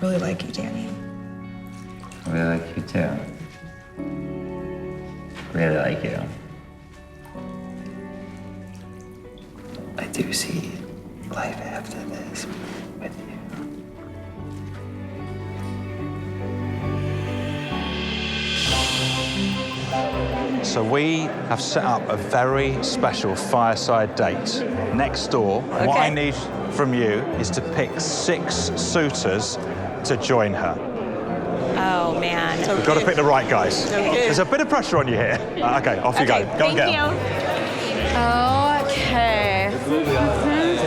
really like you, Danny. I really like you too. Really like you. I do see life after this with you. So we have set up a very special fireside date next door. Okay. What I need from you is to pick 6 suitors to join her. Oh, man. We've got to pick the right guys. Okay. There's a bit of pressure on you here. Okay, off you go. Go and get them. Okay.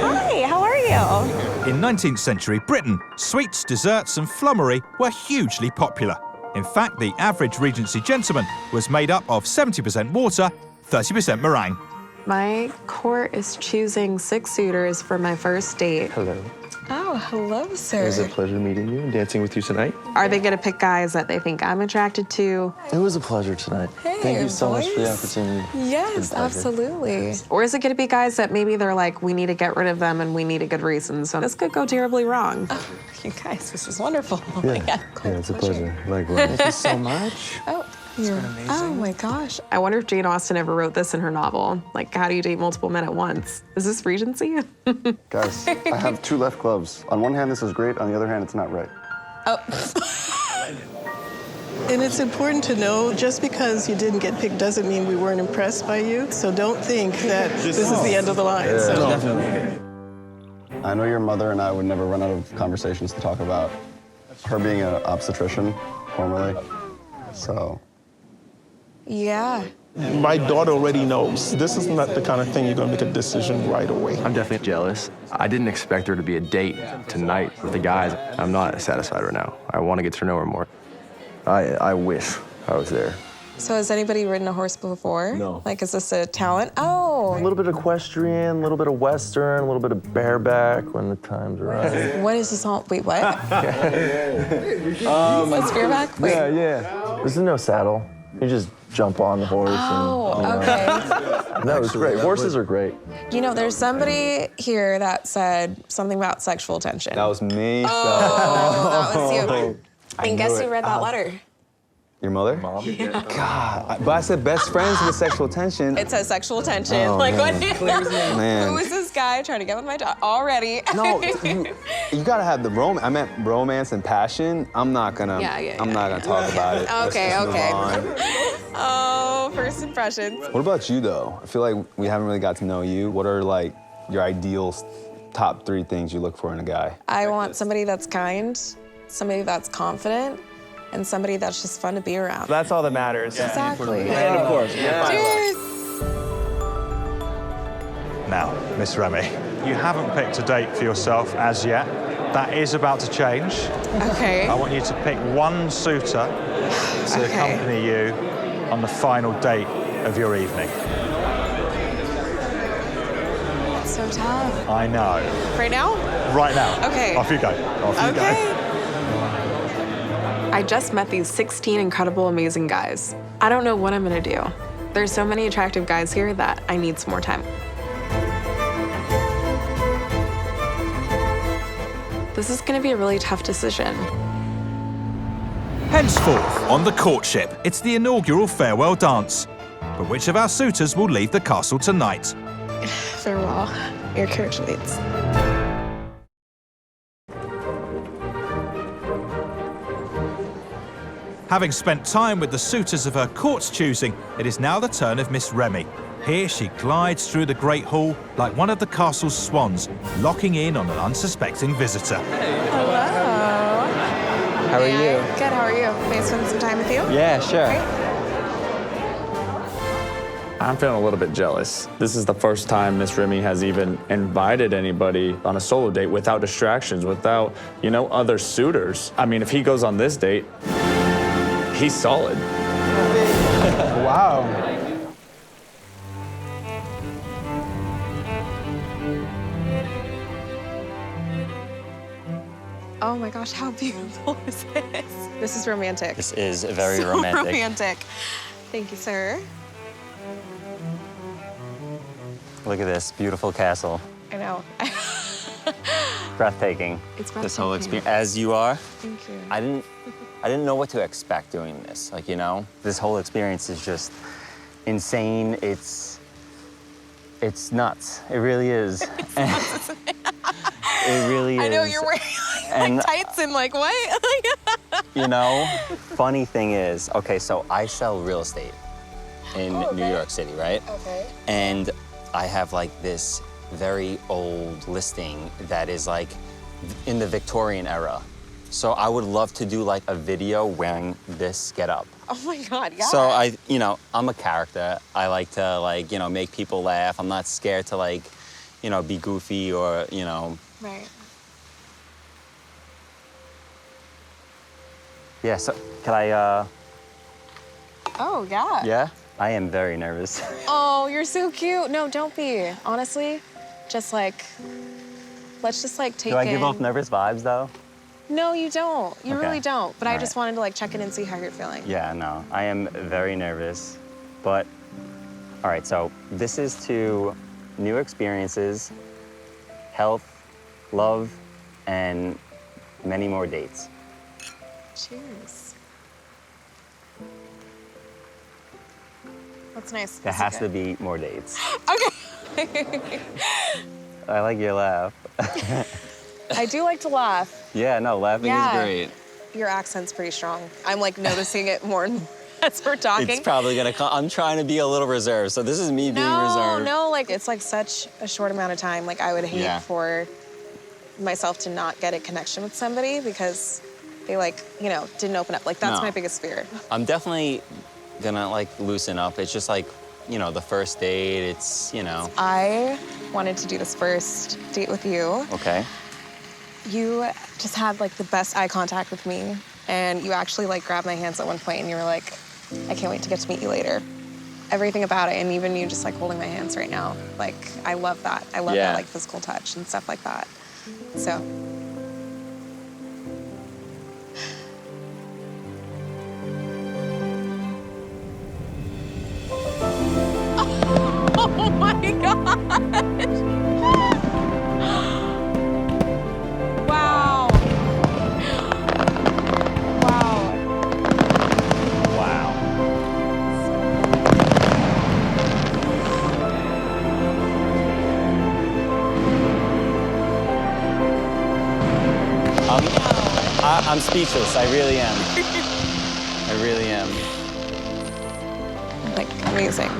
Hi, how are you? In 19th century Britain, sweets, desserts and flummery were hugely popular. In fact, the average Regency gentleman was made up of 70% water, 30% meringue. My court is choosing 6 suitors for my first date. Hello. Oh, hello, sir. It was a pleasure meeting you and dancing with you tonight. Are they gonna pick guys that they think I'm attracted to? It was a pleasure tonight. Hey, Thank you so much for the boys. opportunity. Yes, It's a pleasure. absolutely. Or is it gonna be guys that maybe they're like, we need to get rid of them and we need a good reason, so this could go terribly wrong. Oh, you guys, this is wonderful. Yeah, it's a pleasure. Likewise. Thank you so much. Oh my gosh. I wonder if Jane Austen ever wrote this in her novel. Like, how do you date multiple men at once? Is this Regency? Guys, I have 2 left gloves. On one hand, this is great. On the other hand, it's not right. And it's important to know, just because you didn't get picked doesn't mean we weren't impressed by you. So don't think that this is the end of the line. Yeah, So. definitely. I know your mother and I would never run out of conversations to talk about her being an obstetrician formerly. So. Yeah. My daughter already knows this is not the kind of thing you're going to make a decision right away. I'm definitely jealous. I didn't expect there to be a date tonight with the guys. I'm not satisfied right now. I want to get to know her more. I wish I was there. So has anybody ridden a horse before? No. Like, is this a talent? Oh. A little bit of equestrian, a little bit of western, a little bit of bareback when the time's right. What is this all? Wait, what? What's bareback? Wait. Yeah. There's no saddle. You just jump on the horse. Oh, okay. No, it's great. Horses are great. You know, there's somebody here that said something about sexual tension. That was me. Oh, that was you. And guess who read that letter? Your mother? Mom? Yeah. God, but I said best friends with sexual tension. It says sexual tension. Oh, like, man. what? Man. Who is this guy trying to get with my daughter already? No, you gotta have the romance. I meant romance and passion. I'm not gonna. I'm not gonna talk about it. Okay, Let's okay. move on. Oh, first impressions. What about you though? I feel like we haven't really got to know you. What are like your ideal top 3 things you look for in a guy? I want somebody that's kind, somebody that's confident, and somebody that's just fun to be around. That's all that matters. Yeah. Exactly. And of course. Yeah. Cheers! Now, Miss Rémy, you haven't picked a date for yourself as yet. That is about to change. Okay. I want you to pick 1 suitor to accompany you on the final date of your evening. It's so tough. I know. Right now? Right now. Okay. Off you go. Off you go. I just met these 16 incredible, amazing guys. I don't know what I'm gonna do. There's so many attractive guys here that I need some more time. This is gonna be a really tough decision. Henceforth, on the Courtship, it's the inaugural farewell dance. But which of our suitors will leave the castle tonight? Farewell, your carriage waits. Having spent time with the suitors of her court's choosing, it is now the turn of Miss Rémy. Here she glides through the Great Hall like one of the castle's swans, locking in on an unsuspecting visitor. Hello. How are you? Good, how are you? May I spend some time with you? Yeah, sure. Great. I'm feeling a little bit jealous. This is the first time Miss Rémy has even invited anybody on a solo date without distractions, without, other suitors. I mean, if he goes on this date, he's solid. Wow. Oh my gosh, how beautiful is this? This is romantic. This is very so romantic. romantic. Thank you, sir. Look at this beautiful castle. I know. breathtaking. It's This whole breathtaking. experience, as you are. Thank you. I didn't know what to expect doing this. Like, you know, this whole experience is just insane. It's nuts. It really is. It really is. I know you're wearing And- like tights and like what? You know, funny thing is, okay, so I sell real estate in New York City, right? Okay. And I have like this very old listing that is like in the Victorian era. So I would love to do like a video wearing this getup. Oh my God, yeah. So I'm a character. I like to like, make people laugh. I'm not scared to like, be goofy or, Right. Yeah, so can I, Oh, yeah. yeah? I am very nervous. Oh, you're so cute. No, don't be. Honestly, just like, let's just like take Do I in. give off nervous vibes though? No, you don't. You Okay. really don't. But All I just wanted to like check in and see how you're feeling. Yeah, no, I am very nervous, but all right, so this is to new experiences, health, love, and many more dates. Cheers. That's nice. There has to be more dates. Okay. I like your laugh. I do like to laugh. Yeah, no, laughing Yeah. is great. Your accent's pretty strong. I'm like noticing it more and more as we're talking. It's probably gonna come. I'm trying to be a little reserved, so this is me being reserved. No, like it's like such a short amount of time. Like I would hate for myself to not get a connection with somebody because they like, didn't open up. Like that's No. my biggest fear. I'm definitely gonna like loosen up. It's just like, the first date, it's, I wanted to do this first date with you. Okay. You just had like the best eye contact with me, and you actually like grabbed my hands at one point and you were like, I can't wait to get to meet you later. Everything about it, and even you just like holding my hands right now. Like, I love that. I love that like physical touch and stuff like that. So. Oh my God. Wow. I'm speechless. I really am. I really am. Like, amazing.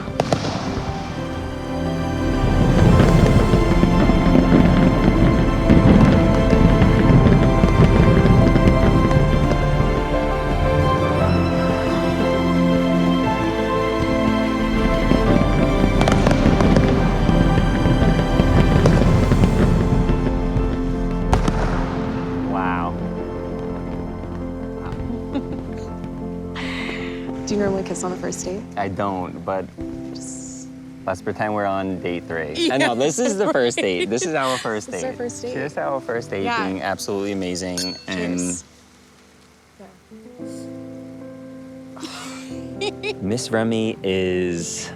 Wow. Do you normally kiss on the first date? I don't, but let's pretend we're on date 3. I know, this is the first date. This is our first date. This is our first date. Cheers to our first date Yeah. being absolutely amazing. Cheers. And Miss Rémy is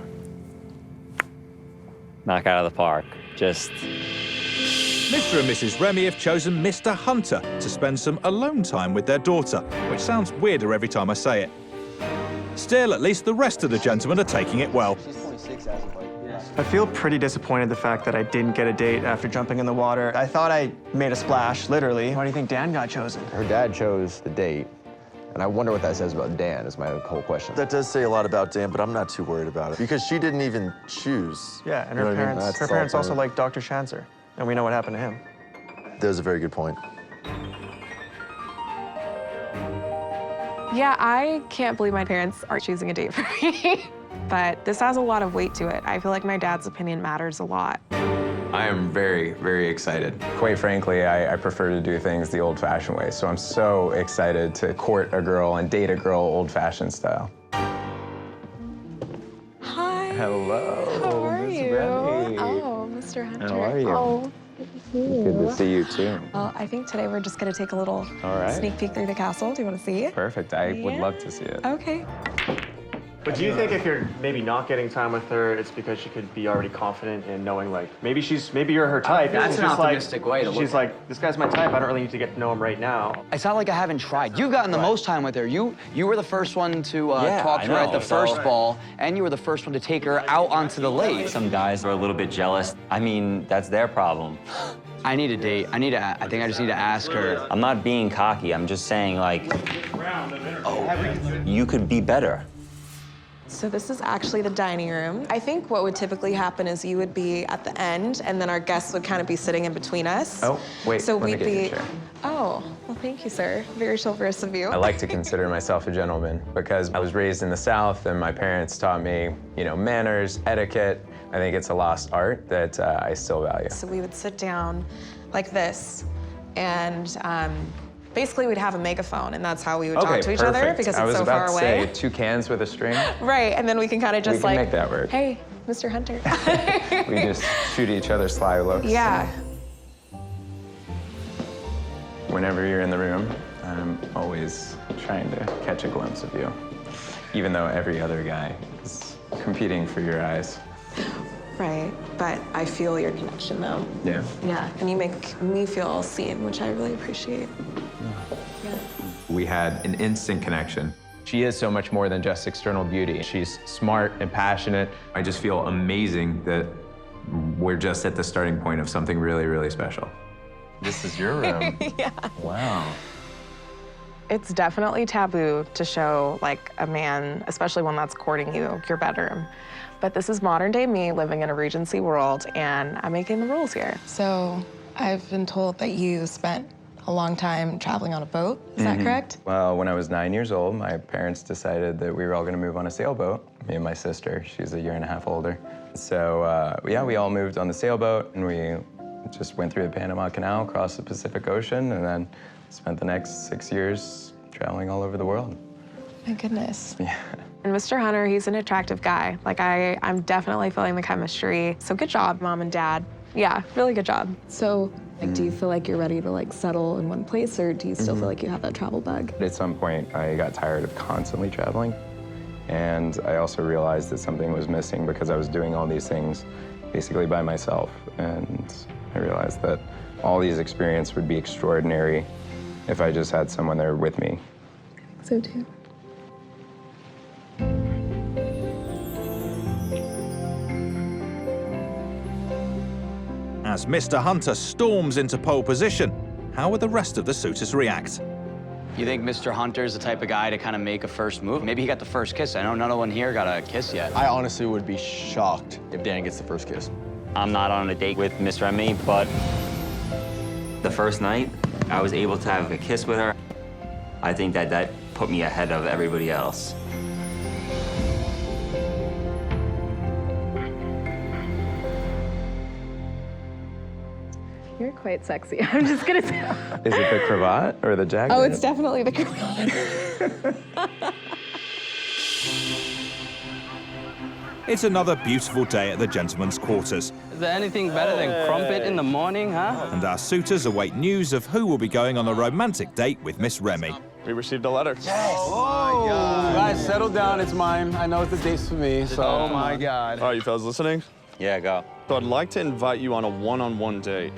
knock out of the park. Just Mr. and Mrs. Rémy have chosen Mr. Hunter to spend some alone time with their daughter, which sounds weirder every time I say it. Still, at least the rest of the gentlemen are taking it well. I feel pretty disappointed the fact that I didn't get a date after jumping in the water. I thought I made a splash, literally. Why do you think Dan got chosen? Her dad chose the date, and I wonder what that says about Dan is my whole question. That does say a lot about Dan, but I'm not too worried about it because she didn't even choose. Yeah, and You know her what I mean? parents, That's her parents all also part like Dr. Schanzer, and we know what happened to him. That was a very good point. Yeah, I can't believe my parents are choosing a date for me. But this has a lot of weight to it. I feel like my dad's opinion matters a lot. I am very, very excited. Quite frankly, I prefer to do things the old-fashioned way, so I'm so excited to court a girl and date a girl old-fashioned style. Hi. Hello. How are Miss you? Rémy. Oh, Mr. Hunter. How are you? Oh, Good to see you, too. Well, I think today we're just gonna take a little All right. sneak peek through the castle. Do you want to see it? Perfect. I would love to see it. Okay. But do you think if you're maybe not getting time with her, it's because she could be already confident in knowing, like, maybe you're her type. That's She's an just optimistic way to look She's at it. like, this guy's my type. I don't really need to get to know him right now. It's not like I haven't tried. You've gotten the most time with her. You were the first one to talk to her at the first ball, and you were the first one to take her out onto the lake. Some guys are a little bit jealous. I mean, that's their problem. I need a date. I think I just need to ask her. I'm not being cocky. I'm just saying, like, you could be better. So this is actually the dining room. I think what would typically happen is you would be at the end, and then our guests would kind of be sitting in between us. Oh, wait, so let me we'd get be. your chair. Oh, well, thank you, sir. Very chivalrous of you. I like to consider myself a gentleman because I was raised in the South and my parents taught me, manners, etiquette. I think it's a lost art that I still value. So we would sit down like this, and basically we'd have a megaphone, and that's how we would talk to each other because it's so far away. I was about to say 2 cans with a string. Right, and then we can kind of just we can make that work. Hey, Mr. Hunter. We just shoot each other sly looks. Yeah. Whenever you're in the room, I'm always trying to catch a glimpse of you, even though every other guy is competing for your eyes. Right, but I feel your connection, though. Yeah. Yeah, and you make me feel seen, which I really appreciate. Yeah. We had an instant connection. She is so much more than just external beauty. She's smart and passionate. I just feel amazing that we're just at the starting point of something really, really special. This is your room. Yeah. Wow. It's definitely taboo to show, like, a man, especially one that's courting you, your bedroom. But this is modern day me living in a Regency world, and I'm making the rules here. So I've been told that you spent a long time traveling on a boat. Is that correct? Well, when I was 9 years old, my parents decided that we were all gonna move on a sailboat. Me and my sister, she's 1.5 years older. So yeah, we all moved on the sailboat, and we just went through the Panama Canal, across the Pacific Ocean, and then spent the next 6 years traveling all over the world. My goodness. Yeah. And Mr. Hunter, he's an attractive guy. Like, I'm definitely feeling the chemistry. So good job, Mom and Dad. Yeah, really good job. So, like, do you feel like you're ready to, like, settle in one place, or do you still feel like you have that travel bug? At some point, I got tired of constantly traveling, and I also realized that something was missing because I was doing all these things basically by myself, and I realized that all these experiences would be extraordinary if I just had someone there with me. So too. As Mr. Hunter storms into pole position, how will the rest of the suitors react? You think Mr. Hunter's the type of guy to kind of make a first move? Maybe he got the first kiss. I know none one here got a kiss yet. I honestly would be shocked if Dan gets the first kiss. I'm not on a date with Miss Rémy, but the first night, I was able to have a kiss with her. I think that put me ahead of everybody else. You're quite sexy. I'm just gonna say. Is it the cravat or the jacket? Oh, it's definitely the cravat. It's another beautiful day at the gentlemen's quarters. Is there anything better than crumpet in the morning, huh? And our suitors await news of who will be going on a romantic date with Miss Rémy. We received a letter. Yes! Oh, guys, settle down. It's mine. I know it's the date's for me, so. Oh, my God. All right, you fellas listening? Yeah, go. So I'd like to invite you on a one-on-one date.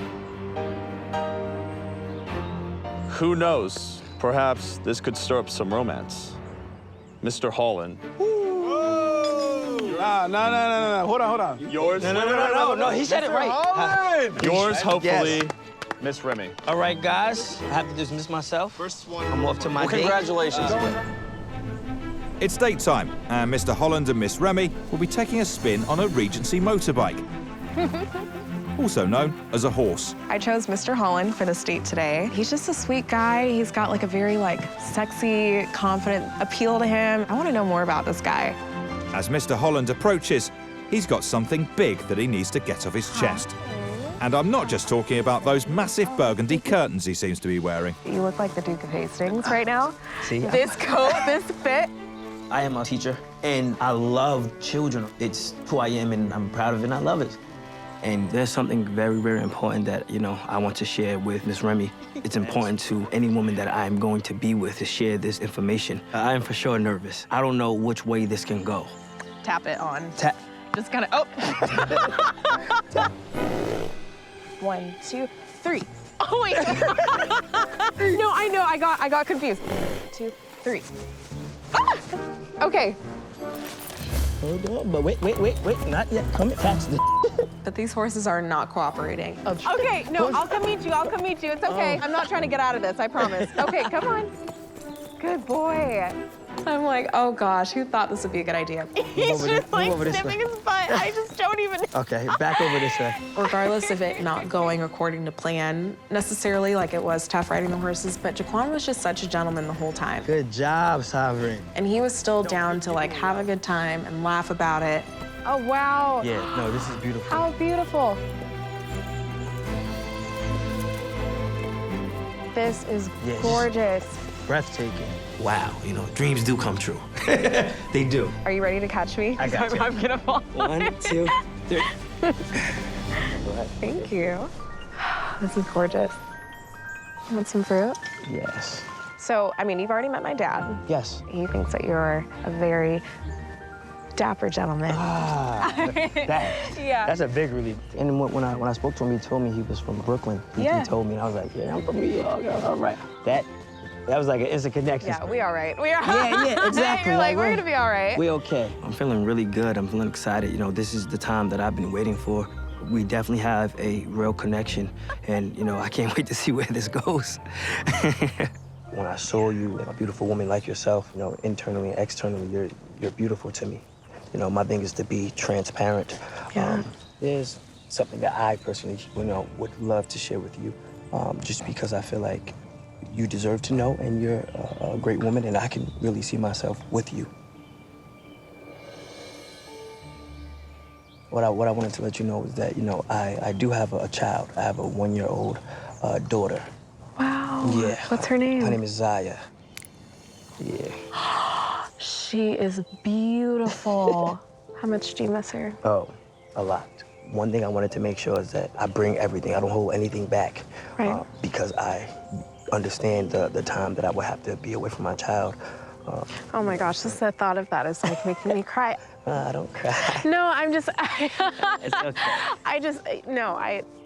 Who knows? Perhaps this could stir up some romance. Mr. Holland. No. Hold on. Yours? No, he said it right. Yours, hopefully, Miss Rémy. All right, guys, I have to dismiss myself. First one. I'm off to my date. Congratulations. It's date time, and Mr. Holland and Miss Rémy will be taking a spin on a Regency motorbike, also known as a horse. I chose Mr. Holland for this date today. He's just a sweet guy. He's got, like, a very, like, sexy, confident appeal to him. I want to know more about this guy. As Mr. Holland approaches, he's got something big that he needs to get off his chest. And I'm not just talking about those massive burgundy curtains he seems to be wearing. You look like the Duke of Hastings right now. See? This coat, this fit. I am a teacher, and I love children. It's who I am, and I'm proud of it, and I love it. And there's something very, very important that, you know, I want to share with Miss Rémy. It's important to any woman that I'm going to be with to share this information. I am for sure nervous. I don't know which way this can go. Tap it on. Tap. Just gotta, oh. 1, 2, 3. Oh, wait. No, I know, I got confused. 2, 3. Ah! Okay. Hold on, but wait, not yet. Come and catch this. But these horses are not cooperating. Okay, no, I'll come meet you, It's okay. I'm not trying to get out of this, I promise. Okay, come on. Good boy. I'm like, oh gosh, who thought this would be a good idea? He's just like sniffing his butt. I just don't even. Okay, back over this way. Regardless of it not going according to plan necessarily, like it was tough riding the horses, but Jaquan was just such a gentleman the whole time. Good job, Sovereign. And he was still down to like have a good time and laugh about it. Oh, wow. Yeah, no, this is beautiful. How beautiful. This is gorgeous. Breathtaking. Wow, you know, dreams do come true. They do. Are you ready to catch me? I got you. I'm gonna fall. 1, 2, 3. Thank you. This is gorgeous. Want some fruit? Yes. So, I mean, you've already met my dad. Yes. He thinks that you're a very dapper gentleman. Yeah. That's a big relief. And when I spoke to him, he told me he was from Brooklyn. He told me, and I was like, yeah, I'm from New York. All right. That was like an instant connection. Yeah, we all right. We are. Yeah, exactly. You're like, we're gonna be all right. We okay. I'm feeling really good. I'm feeling excited. You know, this is the time that I've been waiting for. We definitely have a real connection, and you know, I can't wait to see where this goes. When I saw you, a beautiful woman like yourself, you know, internally and externally, you're beautiful to me. You know, my thing is to be transparent. Yeah. There's something that I personally, you know, would love to share with you, just because I feel like you deserve to know, and you're a great woman, and I can really see myself with you. What I wanted to let you know is that, you know, I do have a child. I have a 1-year-old daughter. Wow. Yeah. What's her name? Her name is Zaya. Yeah. She is beautiful. How much do you miss her? Oh, a lot. One thing I wanted to make sure is that I bring everything. I don't hold anything back. Right. Because I understand the time that I would have to be away from my child. Oh my gosh, just the thought of that is like making me cry. I don't cry. No, I'm just, It's okay.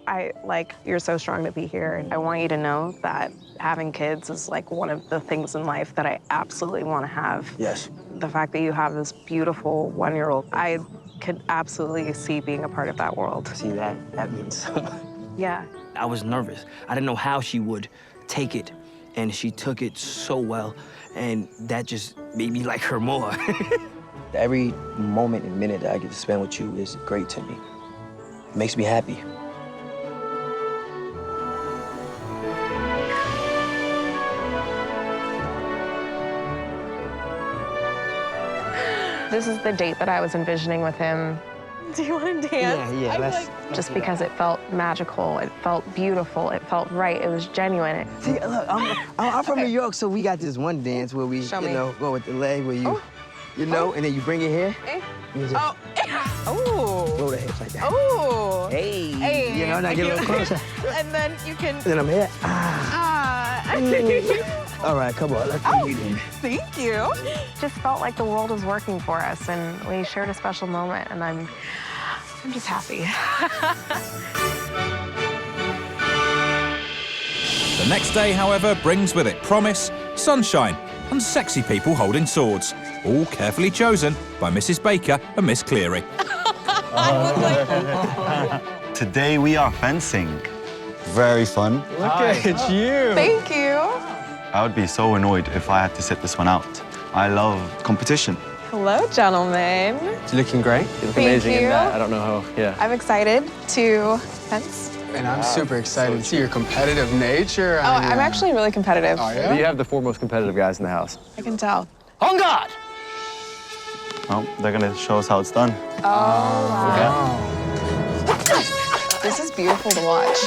I like, you're so strong to be here. And I want you to know that having kids is like one of the things in life that I absolutely want to have. Yes. The fact that you have this beautiful 1-year-old, I could absolutely see being a part of that world. See, that means so much. Yeah. I was nervous. I didn't know how she would take it, and she took it so well, and that just made me like her more. Every moment and minute that I get to spend with you is great to me. It makes me happy. This is the date that I was envisioning with him. Do you want to dance? Yeah, let's Just because it felt magical, it felt beautiful, it felt right, it was genuine. See, look, I'm from New York, so we got this one dance where we, go with the leg, where you, and then you bring it here. You just roll the hips like that. Oh. Hey. You know, now get a little closer. And then you can. And then I'm here. All right, come on, let's do it. Thank you. Just felt like the world was working for us, and we shared a special moment, and I'm just happy. The next day, however, brings with it promise, sunshine, and sexy people holding swords, all carefully chosen by Mrs. Baker and Miss Cleary. Today we are fencing. Very fun. Look at you. Thank you. I would be so annoyed if I had to sit this one out. I love competition. Hello, gentlemen. It's looking great. You look Thank amazing you. in that. I don't know how, I'm excited to fence. And I'm super excited to see your competitive nature. Oh, I'm actually really competitive. Oh, yeah? You have the 4 most competitive guys in the house. I can tell. On guard! Well, they're gonna show us how it's done. Oh, wow. This is beautiful to watch.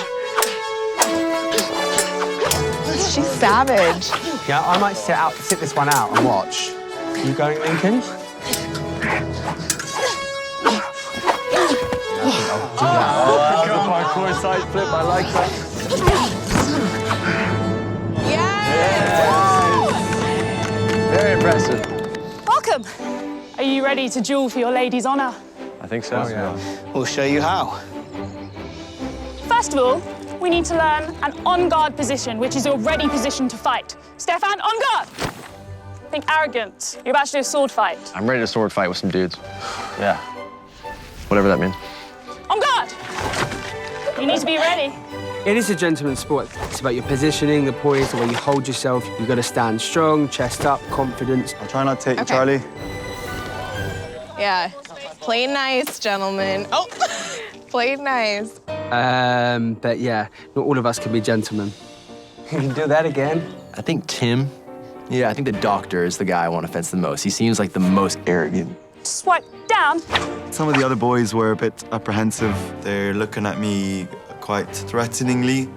She's savage. Yeah, I might sit this one out and watch. You going, Lincoln? Oh, side flip, I like that. Very impressive. Welcome. Are you ready to duel for your lady's honor? I think so. We'll show you how. First of all, we need to learn an on-guard position, which is your ready position to fight. Stefan, on guard! Think arrogant. You're about to do a sword fight. I'm ready to sword fight with some dudes. Yeah. Whatever that means. On guard! You need to be ready. It is a gentleman's sport. It's about your positioning, the poise, the way you hold yourself. You've got to stand strong, chest up, confidence. I'll try not to take you, Okay. Charlie. Yeah. Play nice, gentlemen. Oh, play nice. But yeah, not all of us can be gentlemen. You can do that again? I think Tim. Yeah, I think the doctor is the guy I want to fence the most. He seems like the most arrogant. Swipe down. Some of the other boys were a bit apprehensive. They're looking at me quite threateningly,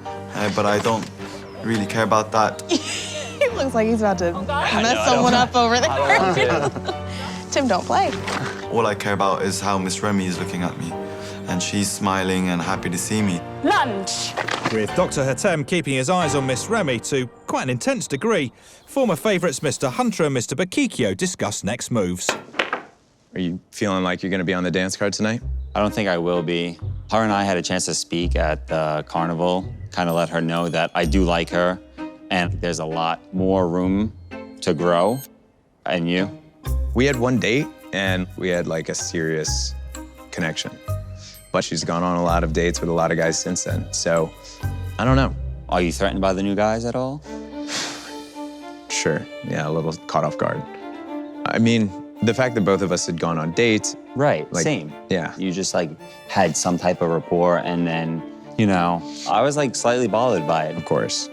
but I don't really care about that. He looks like he's about to mess someone up over there. Tim, don't play. All I care about is how Miss Rémy is looking at me, and she's smiling and happy to see me. Lunge. With Dr. Hatem keeping his eyes on Miss Rémy to quite an intense degree, former favourites Mr. Hunter and Mr. Bakikio discuss next moves. Are you feeling like you're going to be on the dance card tonight? I don't think I will be. Her and I had a chance to speak at the carnival, kind of let her know that I do like her, and there's a lot more room to grow. And you? We had one date, and we had like a serious connection. But she's gone on a lot of dates with a lot of guys since then, so I don't know. Are you threatened by the new guys at all? Sure, yeah, a little caught off guard. I mean, the fact that both of us had gone on dates. Right, like, same. Yeah. You just like had some type of rapport, and then, you know, I was like slightly bothered by it. Of course.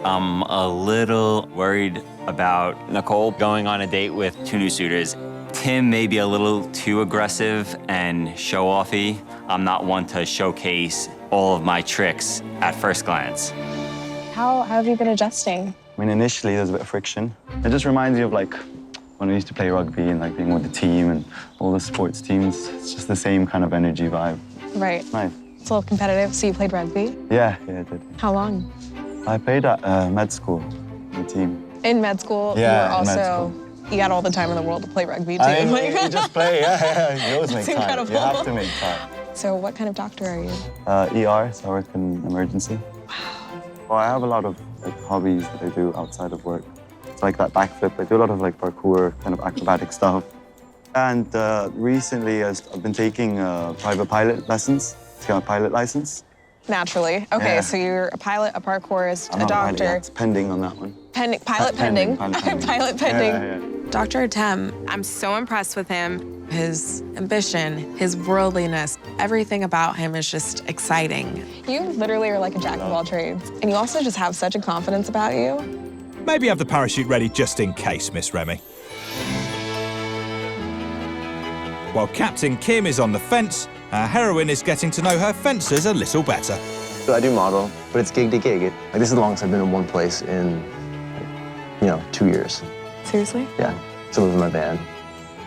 I'm a little worried about Nicole going on a date with two new suitors. Tim may be a little too aggressive and show-offy. I'm not one to showcase all of my tricks at first glance. How have you been adjusting? I mean, initially there's a bit of friction. It just reminds you of like when I used to play rugby and like being with the team and all the sports teams. It's just the same kind of energy vibe. Right. It's nice. It's a little competitive. So you played rugby? Yeah, I did. How long? I played at med school, the team. In med school, Yeah, you were in med also, you had all the time in the world to play rugby too. I mean, you just play, yeah. You always make It's time. incredible. You have to make time. So what kind of doctor are you? ER, so I work in emergency. Wow. Well, I have a lot of like hobbies that I do outside of work. It's like that backflip. I do a lot of like parkour, kind of acrobatic stuff. And recently I've been taking private pilot lessons to get my pilot license. Naturally. Okay, Yeah. so you're a pilot, a parkourist, I'm a not pilot doctor. yet. It's pending on that one. Pilot pending. Pilot pending. Pilot pending. Yeah. Dr. Hatem, I'm so impressed with him. His ambition, his worldliness, everything about him is just exciting. You literally are like a jack of all trades. And you also just have such a confidence about you. Maybe have the parachute ready just in case, Miss Rémy. While Captain Kim is on the fence, our heroine is getting to know her fencers a little better. I do model, but it's gig to gig. Like, this is the longest I've been in one place in, 2 years. Seriously? Yeah, to live in my van.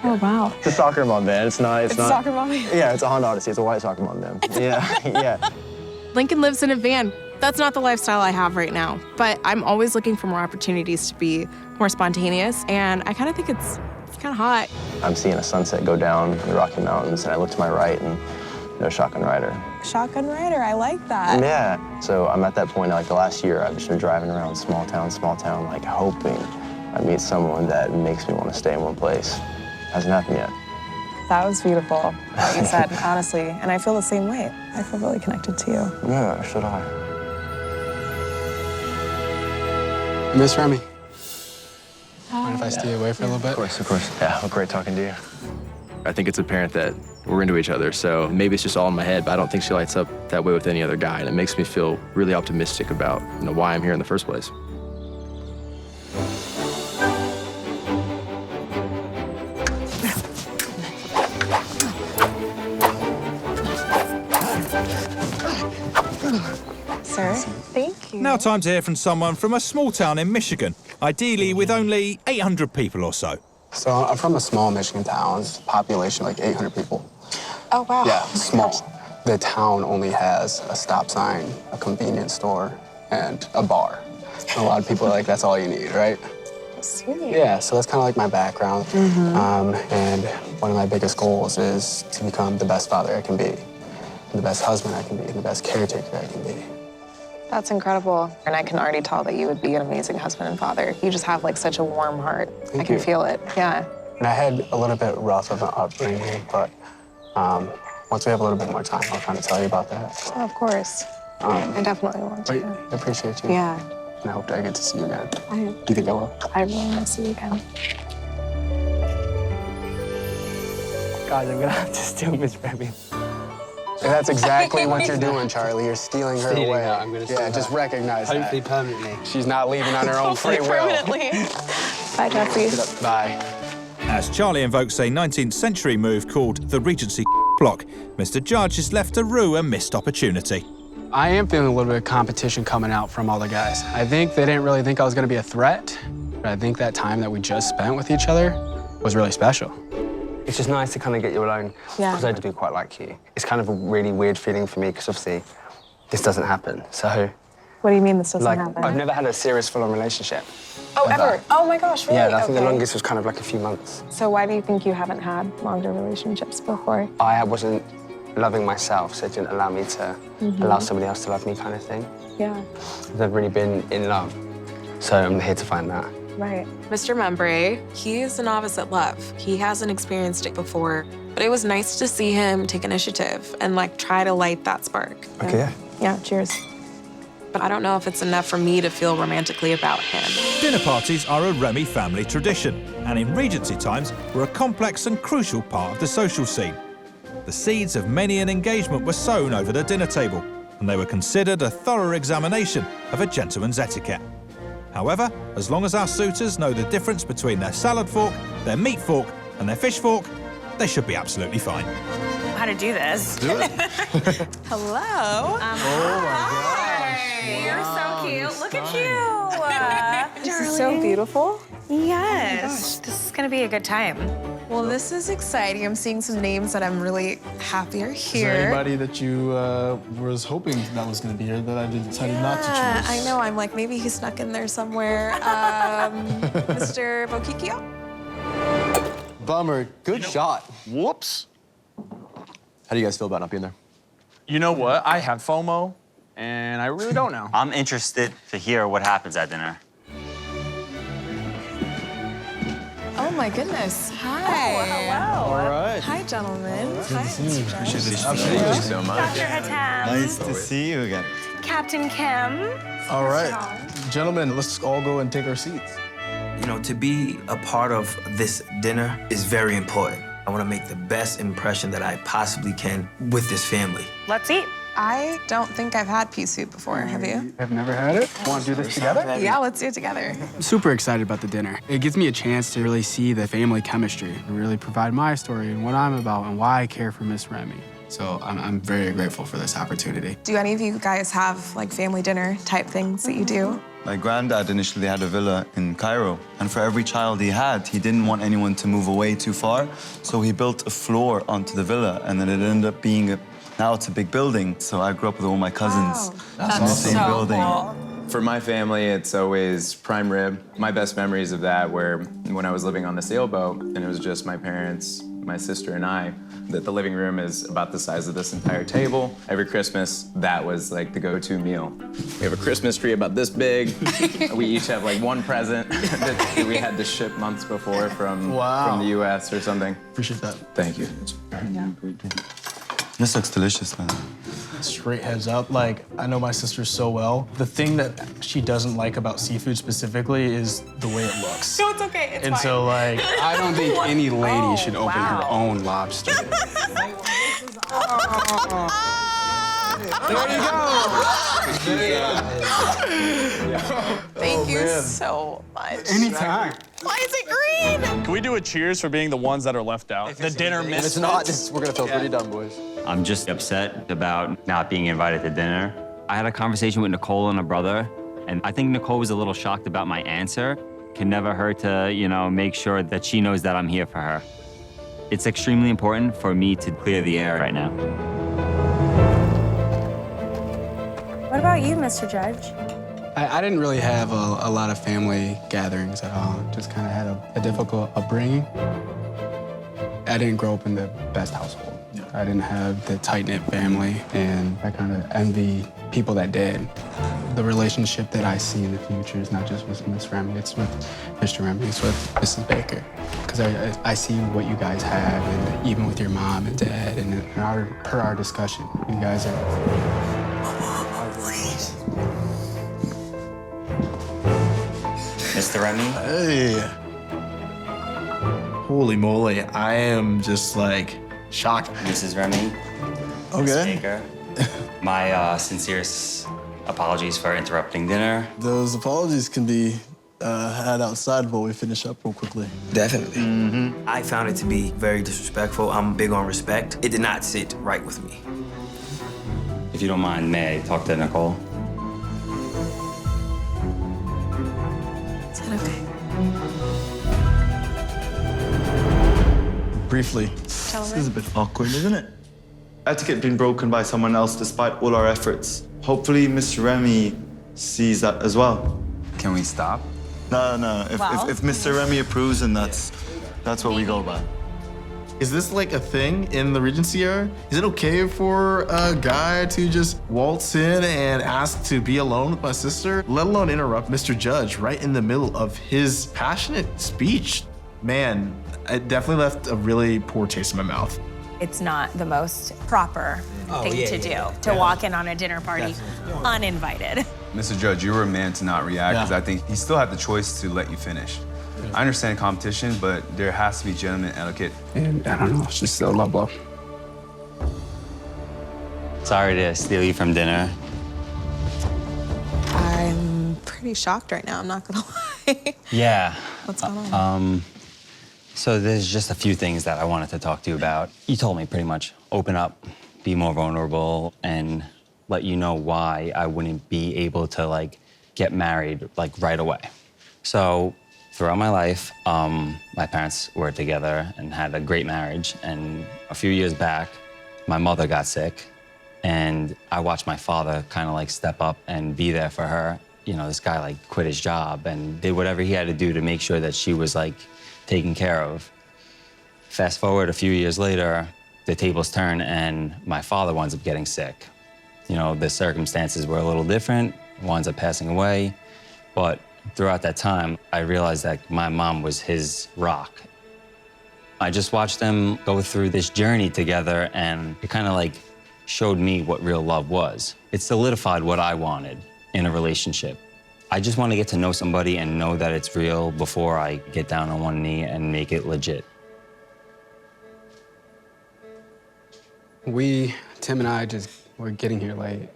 Oh, wow. It's a soccer mom van. It's not. It's a soccer mom van? Yeah, it's a Honda Odyssey. It's a white soccer mom van. Yeah, yeah. Lincoln lives in a van. That's not the lifestyle I have right now. But I'm always looking for more opportunities to be more spontaneous. And I kind of think it's kind of hot. I'm seeing a sunset go down in the Rocky Mountains, and I look to my right, and there's Shotgun Rider. Shotgun rider, I like that. Yeah. So I'm at that point, like the last year, I've just been driving around small town, like hoping I meet someone that makes me want to stay in one place. Hasn't happened yet. That was beautiful, what you said, honestly. And I feel the same way. I feel really connected to you. Yeah, should I? Miss Rémy. Mind if I stay away for a little bit? Of course. Yeah, well, great talking to you. I think it's apparent that we're into each other, so maybe it's just all in my head, but I don't think she lights up that way with any other guy, and it makes me feel really optimistic about, why I'm here in the first place. Sir, thank you. Now time to hear from someone from a small town in Michigan, ideally with only 800 people or so. So I'm from a small Michigan town. It's population like 800 people. Oh, wow. Yeah, small. The town only has a stop sign, a convenience store, and a bar. A lot of people are like, that's all you need, right? Sweet. Yeah, so that's kind of like my background. And one of my biggest goals is to become the best father I can be, the best husband I can be, the best caretaker I can be. That's incredible. And I can already tell that you would be an amazing husband and father. You just have like such a warm heart. I can feel it, yeah. And I had a little bit rough of an upbringing, but once we have a little bit more time, I'll kind of tell you about that. Oh, of course. I definitely want to. I appreciate you. Yeah. And I hope that I get to see you again. I Do you think I will? I really want to see you again. Guys, I'm gonna have to steal Miss Rémy. And that's exactly what you're doing, Charlie. You're stealing her away. I'm gonna steal just recognize that. Hopefully permanently. She's not leaving on her own free will. Permanently. Bye, Jesse. Bye. As Charlie invokes a 19th century move called the Regency block, Mr. Judge is left to rue a missed opportunity. I am feeling a little bit of competition coming out from all the guys. I think they didn't really think I was gonna be a threat, but I think that time that we just spent with each other was really special. It's just nice to kind of get you alone, because I do quite like you. It's kind of a really weird feeling for me, because obviously this doesn't happen, so. What do you mean this doesn't happen? I've never had a serious full-on relationship. Oh, ever? Oh my gosh, really? Yeah, I think the longest was kind of like a few months. So why do you think you haven't had longer relationships before? I wasn't loving myself, so it didn't allow me to allow somebody else to love me, kind of thing. Yeah. I've never really been in love, so I'm here to find that. Right. Mr. Membray, he is a novice at love. He hasn't experienced it before, but it was nice to see him take initiative and like try to light that spark. Okay, yeah. Yeah, cheers. But I don't know if it's enough for me to feel romantically about him. Dinner parties are a Rémy family tradition, and in Regency times were a complex and crucial part of the social scene. The seeds of many an engagement were sown over the dinner table, and they were considered a thorough examination of a gentleman's etiquette. However, as long as our suitors know the difference between their salad fork, their meat fork, and their fish fork, they should be absolutely fine. How to do this? Do it. Hello. Oh Hi. You're so cute. Look at you. This is so beautiful. Yes. This is going to be a good time. Well, this is exciting. I'm seeing some names that I'm really happy are Is here. there anybody that you was hoping that was going to be here that I decided not to choose? I know. I'm like, maybe he snuck in there somewhere. Mr. Bokikio? Bummer. Good shot. Whoops. How do you guys feel about not being there? You know what? I have FOMO, and I really don't know. I'm interested to hear what happens at dinner. Oh my goodness. Hi. Oh, hello. All right. Hi, gentlemen. Hi, Mr. Appreciate this. Judge. Thank you so much. Dr. Hatam. Nice to see you again. Captain Kim. All right. Gentlemen, let's all go and take our seats. You know, to be a part of this dinner is very important. I want to make the best impression that I possibly can with this family. Let's eat. I don't think I've had pea soup before. Have you? I've never had it. Want to do this together? Yeah, let's do it together. I'm super excited about the dinner. It gives me a chance to really see the family chemistry and really provide my story and what I'm about and why I care for Miss Rémy. So I'm very grateful for this opportunity. Do any of you guys have like family dinner type things that you do? My granddad initially had a villa in Cairo, and for every child he had, he didn't want anyone to move away too far, so he built a floor onto the villa, and then it ended up being now it's a big building. So I grew up with all my cousins in the same building. Cool. For my family, it's always prime rib. My best memories of that were when I was living on the sailboat, and it was just my parents, my sister, and I. That the living room is about the size of this entire table. Every Christmas, that was like the go-to meal. We have a Christmas tree about this big. We each have like one present that we had to ship months before from the US or something. Appreciate that. Thank you. This looks delicious, man. Straight heads up, like, I know my sister so well. The thing that she doesn't like about seafood specifically is the way it looks. No, it's okay. It's And fine. so, like, I don't think any lady should open her own lobster. there you go. Thank you so much. Anytime. Why is it green? Can we do a cheers for being the ones that are left out? The dinner If it's not, we're gonna feel pretty dumb, boys. I'm just upset about not being invited to dinner. I had a conversation with Nicole and her brother, and I think Nicole was a little shocked about my answer. Can never hurt to, make sure that she knows that I'm here for her. It's extremely important for me to clear the air right now. What about you, Mr. Judge? I didn't really have a lot of family gatherings at all. Just kind of had a difficult upbringing. I didn't grow up in the best household. I didn't have the tight-knit family, and I kind of envy people that did. The relationship that I see in the future is not just with Miss Rémy, it's with Mr. Rémy, it's with Mrs. Baker. Because I see what you guys have, and even with your mom and dad, and per our discussion, you guys are... Mr. Rémy? Hey. Holy moly, I am just like shocked. Mrs. Rémy? Okay. Miss Baker? My sincerest apologies for interrupting dinner. Those apologies can be had outside while we finish up real quickly. Definitely. I found it to be very disrespectful. I'm big on respect. It did not sit right with me. If you don't mind, may I talk to Nicole? Is that okay? Briefly, This is a bit awkward, isn't it? Etiquette being broken by someone else despite all our efforts. Hopefully, Miss Rémy sees that as well. Can we stop? No. If Mr. Rémy approves, then that's what we go by. Is this like a thing in the Regency era? Is it okay for a guy to just waltz in and ask to be alone with my sister, let alone interrupt Mr. Judge right in the middle of his passionate speech? Man, it definitely left a really poor taste in my mouth. It's not the most proper thing to do, to walk in on a dinner party uninvited. Mr. Judge, you were a man to not react because I think he still had the choice to let you finish. I understand competition, but there has to be gentleman etiquette. And I don't know, it's just a low blow. Sorry to steal you from dinner. I'm pretty shocked right now, I'm not gonna lie. Yeah. What's going on? So there's just a few things that I wanted to talk to you about. You told me pretty much open up, be more vulnerable, and let you know why I wouldn't be able to like get married like right away. So throughout my life, my parents were together and had a great marriage. And a few years back, my mother got sick, and I watched my father kind of like step up and be there for her. You know, this guy like quit his job and did whatever he had to do to make sure that she was like taken care of. Fast forward a few years later, the tables turn and my father winds up getting sick. You know, the circumstances were a little different, winds up passing away, but throughout that time, I realized that my mom was his rock. I just watched them go through this journey together, and it kind of like showed me what real love was. It solidified what I wanted in a relationship. I just want to get to know somebody and know that it's real before I get down on one knee and make it legit. Tim and I we're getting here late.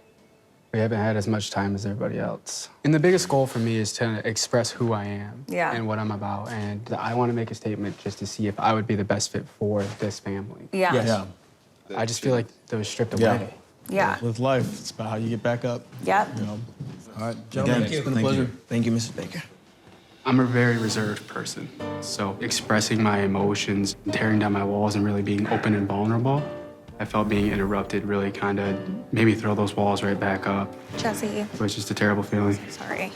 We haven't had as much time as everybody else. And the biggest goal for me is to express who I am and what I'm about. And I want to make a statement just to see if I would be the best fit for this family. Yeah. Yes. I just feel like they were stripped away. Yeah. With life, it's about how you get back up. Yep. You know. All right, gentlemen, it's been a pleasure. Thank you, Mrs. Baker. I'm a very reserved person. So expressing my emotions, tearing down my walls, and really being open and vulnerable, I felt being interrupted really kind of made me throw those walls right back up. Jesse. It was just a terrible feeling. Sorry.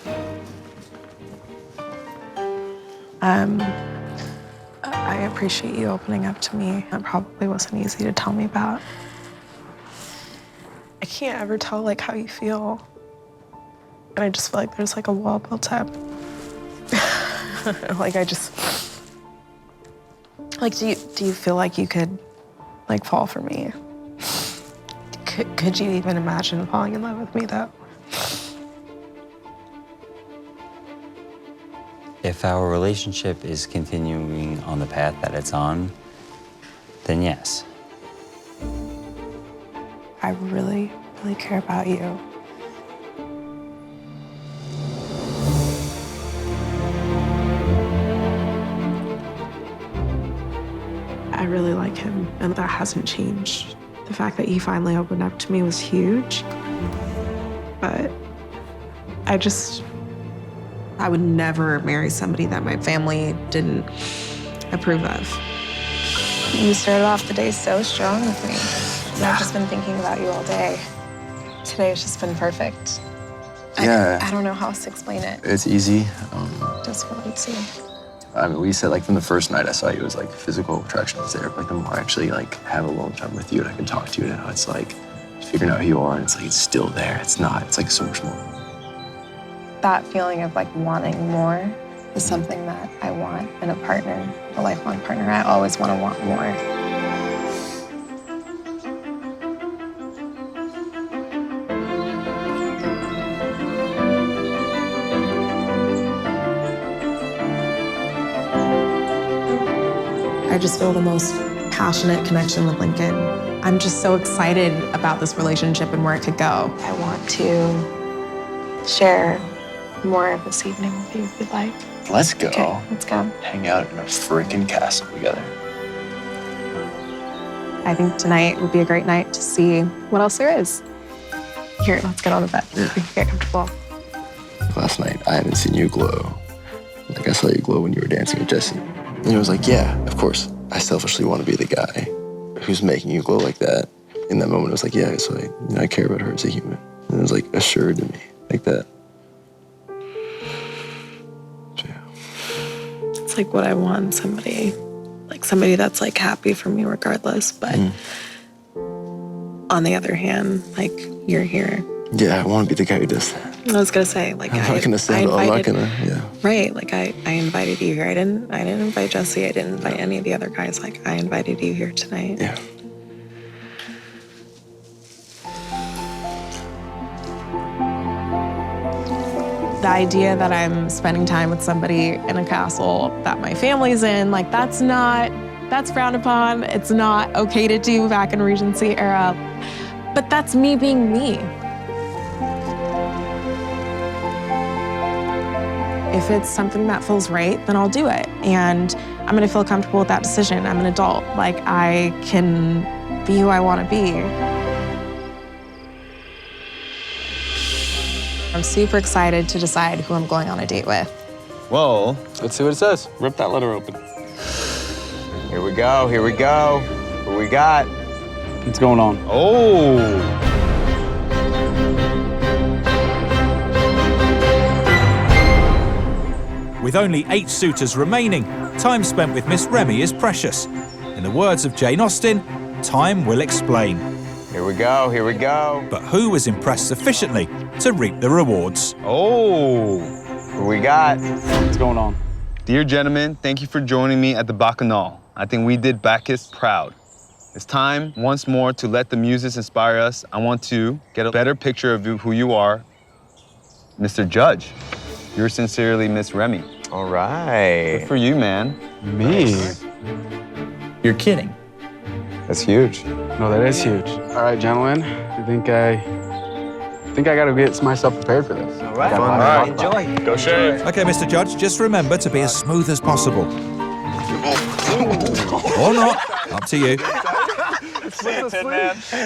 I appreciate you opening up to me. It probably wasn't easy to tell me about. I can't ever tell like how you feel. And I just feel like there's like a wall built up. Like do you feel like you could like fall for me? Could you even imagine falling in love with me though? If our relationship is continuing on the path that it's on, then yes. I really, really care about you. I really like him, and that hasn't changed. The fact that he finally opened up to me was huge. But I would never marry somebody that my family didn't approve of. You started off the day so strong with me. I've just been thinking about you all day. Today has just been perfect. Yeah. I don't know how else to explain it. It's easy. Just for what you. I mean, we said like from the first night I saw you, it was like physical attraction was there. But like the more I actually like have a long time with you and I can talk to you now, it's like figuring out who you are, and it's like it's still there. It's not. It's like so much more. That feeling of like wanting more is something that I want in a partner, a lifelong partner. I always want to want more. I just feel the most passionate connection with Lincoln. I'm just so excited about this relationship and where it could go. I want to share more of this evening with you if you'd like. Let's go. Okay, let's go. Hang out in a freaking castle together. I think tonight would be a great night to see what else there is. Here, let's get on the bed. Yeah. Get comfortable. Last night, I haven't seen you glow. Like I saw you glow when you were dancing with Jesse. And it was like, yeah, of course. I selfishly want to be the guy who's making you glow like that. In that moment, it was like, yeah, so I care about her as a human. And it was like assured to me, like that. So, yeah. It's like what I want, somebody that's like happy for me regardless. But on the other hand, like you're here. Yeah, I want to be the guy who does that. I was gonna say, like I'm not gonna say I'm not gonna, yeah. Right, like I invited you here. I didn't invite Jesse. I didn't invite any of the other guys. Like I invited you here tonight. Yeah. The idea that I'm spending time with somebody in a castle that my family's in, like that's frowned upon. It's not okay to do back in Regency era. But that's me being me. If it's something that feels right, then I'll do it. And I'm gonna feel comfortable with that decision. I'm an adult. Like, I can be who I wanna be. I'm super excited to decide who I'm going on a date with. Well, let's see what it says. Rip that letter open. Here we go, here we go. What we got? What's going on? Oh! With only 8 suitors remaining, time spent with Miss Rémy is precious. In the words of Jane Austen, time will explain. Here we go, here we go. But who was impressed sufficiently to reap the rewards? Oh, what we got? What's going on? Dear gentlemen, thank you for joining me at the Bacchanal. I think we did Bacchus proud. It's time once more to let the muses inspire us. I want to get a better picture of who you are. Mr. Judge, yours sincerely, Miss Rémy. All right. Good for you, man. Me? You're kidding. That's huge. No, that is huge. All right, gentlemen, I think I gotta get myself prepared for this. All right. Enjoy. Go shave. Okay, Mr. Judge, just remember to be as smooth as possible. Or not. Up to you.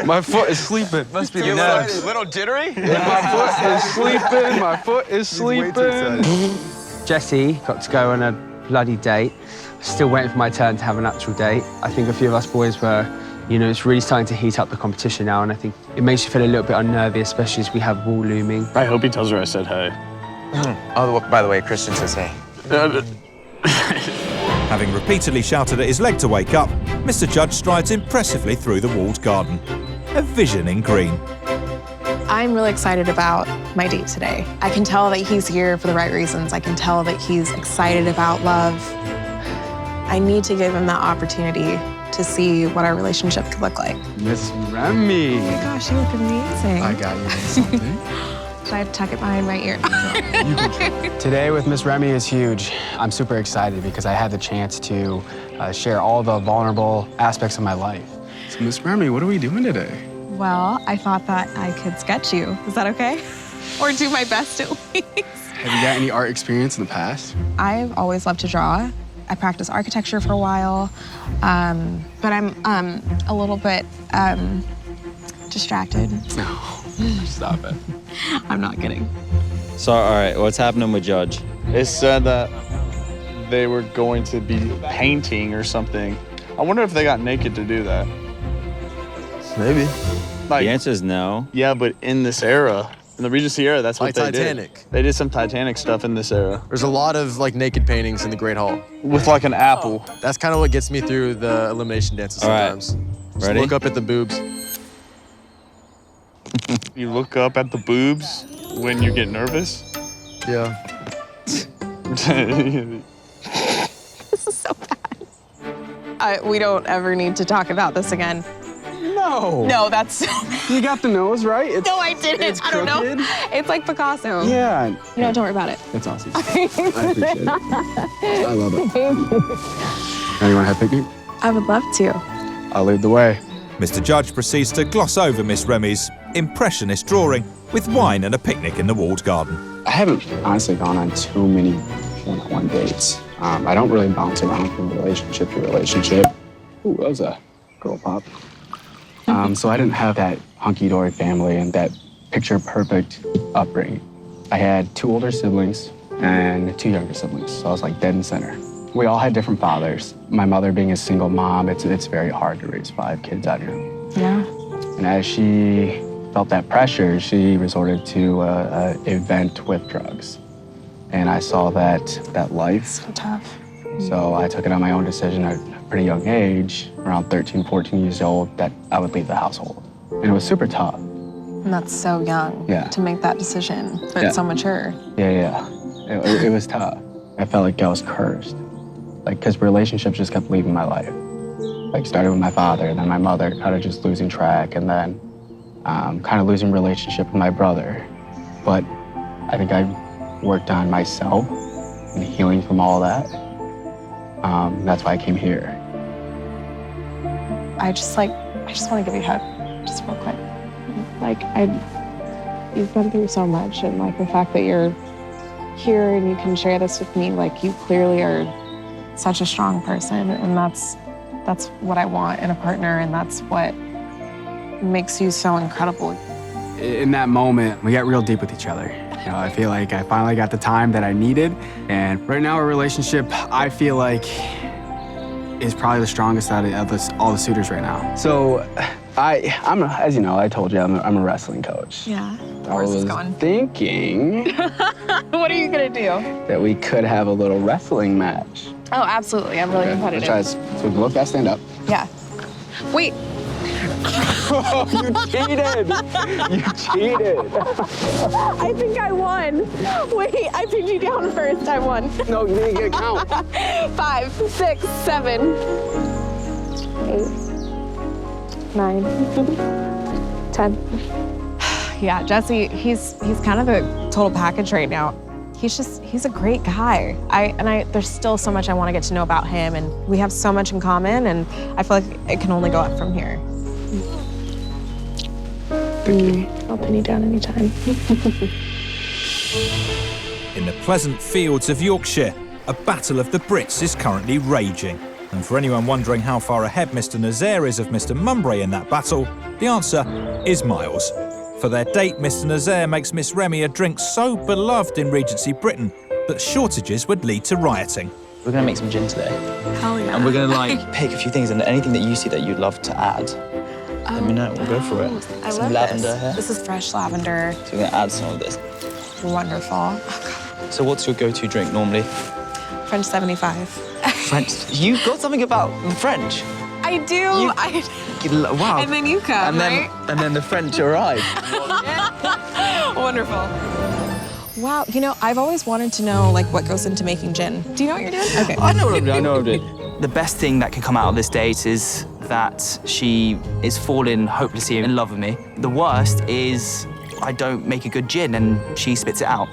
My foot is sleeping. Must be the nerves. Little jittery? My foot is sleeping. My foot is sleeping. Jesse got to go on a bloody date. Still waiting for my turn to have an actual date. I think a few of us boys were, it's really starting to heat up the competition now, and I think it makes you feel a little bit unnervy, especially as we have wall looming. I hope he tells her I said hey. Oh, by the way, Christian says hey. Having repeatedly shouted at his leg to wake up, Mr. Judge strides impressively through the walled garden. A vision in green. I'm really excited about my date today. I can tell that he's here for the right reasons. I can tell that he's excited about love. I need to give him that opportunity to see what our relationship could look like. Miss Rémy. Oh my gosh, you look amazing. I got you something. Should I tuck it behind my ear? Today with Miss Rémy is huge. I'm super excited because I had the chance to share all the vulnerable aspects of my life. So Miss Rémy, what are we doing today? Well, I thought that I could sketch you. Is that okay? Or do my best at least. Have you got any art experience in the past? I've always loved to draw. I practiced architecture for a while, but I'm a little bit distracted. No, stop it. I'm not kidding. So, all right, what's happening with Judge? It said that they were going to be painting or something. I wonder if they got naked to do that. Maybe. The answer is no. Yeah, but in this era, in the Regency era, that's what Like they Titanic. did. They did some Titanic stuff in this era. There's a lot of like naked paintings in the Great Hall. With like an apple. That's kind of what gets me through the elimination dances All right. sometimes. Just Ready? look up at the boobs. You look up at the boobs when you get nervous? Yeah. This is so bad. We don't ever need to talk about this again. No. No, that's so You got the nose, right? It's, No, I didn't. It's I don't know. crooked. It's like Picasso. Yeah. You know, don't worry about it. That's awesome. I appreciate it. I love it. Now you want to have a picnic? I would love to. I'll lead the way. Mr. Judge proceeds to gloss over Miss Remy's impressionist drawing with wine and a picnic in the walled garden. I haven't honestly gone on too many one-on-one dates. I don't really bounce around from relationship to relationship. Ooh, that was a girl pop. So I didn't have that hunky-dory family and that picture-perfect upbringing. I had 2 older siblings and 2 younger siblings, so I was like dead in center. We all had different fathers. My mother being a single mom, it's very hard to raise 5 kids out here. Yeah. And as she felt that pressure, she resorted to a vent with drugs. And I saw that life. So tough. So I took it on my own decision at a pretty young age, around 13, 14 years old, that I would leave the household. And it was super tough. And that's so young to make that decision, but Yeah. so mature. Yeah. It was tough. I felt like I was cursed. Like, because relationships just kept leaving my life. Like, started with my father, and then my mother, kind of just losing track, and then kind of losing relationship with my brother. But I think I worked on myself and healing from all that. That's why I came here. I just want to give you a hug, just real quick. You've been through so much, and like the fact that you're here and you can share this with me, like you clearly are Such a strong person, and that's what I want in a partner, and that's what makes you so incredible. In that moment, we got real deep with each other. You know, I feel like I finally got the time that I needed. And right now, our relationship, I feel like, is probably the strongest out of all the suitors right now. So, I'm as you know, I told you, I'm a wrestling coach. Yeah. I was thinking What are you gonna do? that we could have a little wrestling match. Oh, absolutely. I'm really competitive. Let's try this. So look, I stand up. Yeah. Wait. You cheated! You cheated! I think I won. Wait, I pinned you down first. I won. No, you didn't get a count. 5, 6, 7, 8, 9, 10. Yeah, Jesse, he's kind of a total package right now. He's a great guy. There's still so much I want to get to know about him, and we have so much in common, and I feel like it can only go up from here. I'll pin you down anytime. In the pleasant fields of Yorkshire, a battle of the Brits is currently raging. And for anyone wondering how far ahead Mr. Nazaire is of Mr. Mumbrey in that battle, the answer is miles. For their date, Mr. Nazaire makes Miss Rémy a drink so beloved in Regency Britain that shortages would lead to rioting. We're gonna make some gin today. Hell yeah. And we're gonna like pick a few things, and anything that you see that you'd love to add, let me know, we'll go for it. I Some love lavender this. here. This is fresh lavender. So we're gonna add some of this. Wonderful. So what's your go-to drink normally? French 75. French. You've got something about the French. I do. Wow. And then you come, right? And then the French arrive. Wonderful. Wow, you know, I've always wanted to know like what goes into making gin. Do you know what you're doing? Okay. I know what I'm doing. I know what I'm doing. The best thing that can come out of this date is that she is falling hopelessly in love with me. The worst is I don't make a good gin and she spits it out.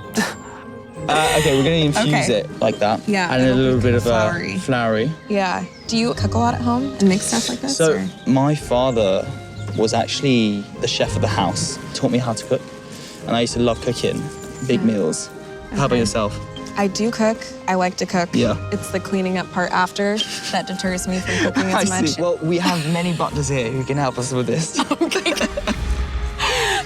Okay, we're gonna infuse it like that. Yeah, And a it'll little be bit of flowery. flowery. Yeah. Do you cook a lot at home and make stuff like this? So or? my father was actually the chef of the house, taught me how to cook. And I used to love cooking, big meals. How about yourself? I do cook. I like to cook. Yeah. It's the cleaning up part after that deters me from cooking I as much. see. Well, we have many butlers here who can help us with this.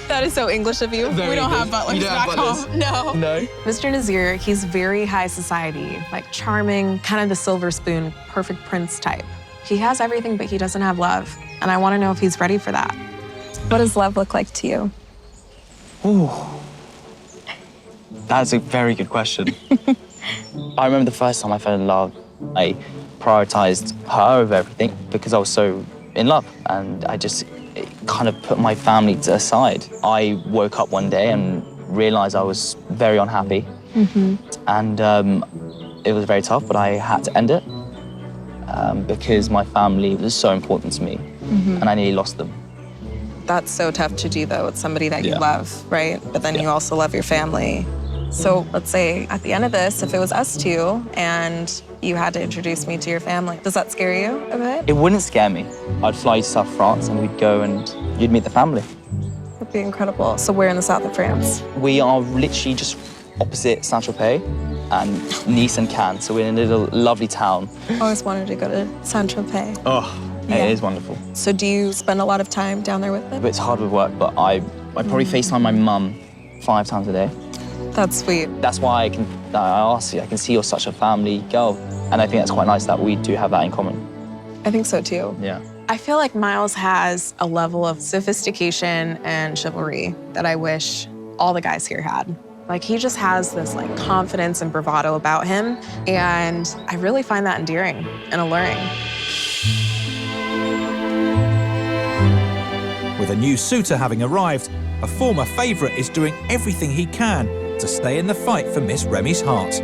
That is so English of you. Very we don't good. have butlers You don't back have butlers? home. No. No? Mr. Nazaire, he's very high society, like charming, kind of the silver spoon, perfect prince type. He has everything, but he doesn't have love. And I want to know if he's ready for that. What does love look like to you? Ooh. That's a very good question. I remember the first time I fell in love, I prioritized her over everything because I was so in love, and I just kind of put my family aside. I woke up one day and realized I was very unhappy, and it was very tough, but I had to end it because my family was so important to me, and I nearly lost them. That's so tough to do, though. It's somebody that you love, right? But then you also love your family. So let's say at the end of this, if it was us two and you had to introduce me to your family, does that scare you a bit? It wouldn't scare me. I'd fly to South France and we'd go and you'd meet the family. That'd be incredible. So we're in the south of France. We are literally just opposite Saint-Tropez and Nice and Cannes, so we're in a little lovely town. I always wanted to go to Saint-Tropez. Oh, it is wonderful. So do you spend a lot of time down there with them? It's hard with work, but I probably FaceTime my mum 5 times a day. That's sweet. That's why I asked you, I can see you're such a family girl, and I think that's quite nice that we do have that in common. I think so too. Yeah. I feel like Miles has a level of sophistication and chivalry that I wish all the guys here had. Like, he just has this like confidence and bravado about him, and I really find that endearing and alluring. With a new suitor having arrived, a former favourite is doing everything he can to stay in the fight for Miss Rémy's heart.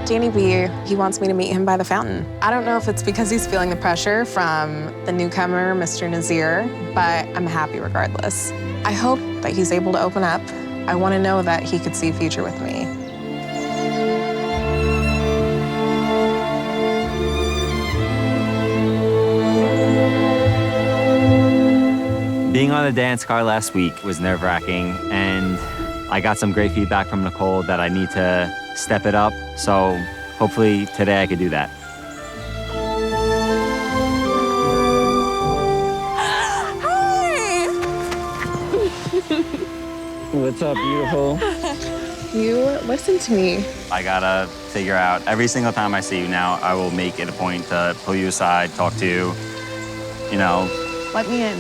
Danny B, he wants me to meet him by the fountain. I don't know if it's because he's feeling the pressure from the newcomer, Mr. Nazir, but I'm happy regardless. I hope that he's able to open up. I want to know that he could see a future with me. Being on the dance car last week was nerve-wracking, and I got some great feedback from Nicole that I need to step it up, so hopefully today I could do that. Hi! What's up, beautiful? You listen to me. I gotta figure out, every single time I see you now, I will make it a point to pull you aside, talk to you, you know. Let me in.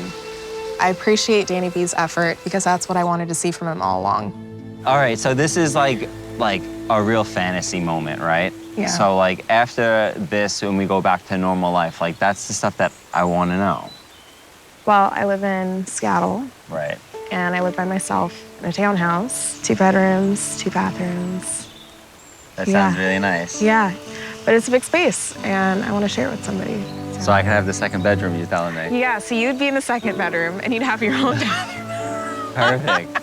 I appreciate Danny B's effort because that's what I wanted to see from him all along. All right, so this is like a real fantasy moment, right? Yeah. So like after this, when we go back to normal life, like that's the stuff that I want to know. Well, I live in Seattle. Right. And I live by myself in a townhouse, 2 bedrooms, 2 bathrooms. That sounds really nice. Yeah, but it's a big space and I want to share it with somebody. So I can have the second bedroom, you're telling me? Yeah, so you'd be in the 2nd bedroom and you'd have your own bathroom. Perfect.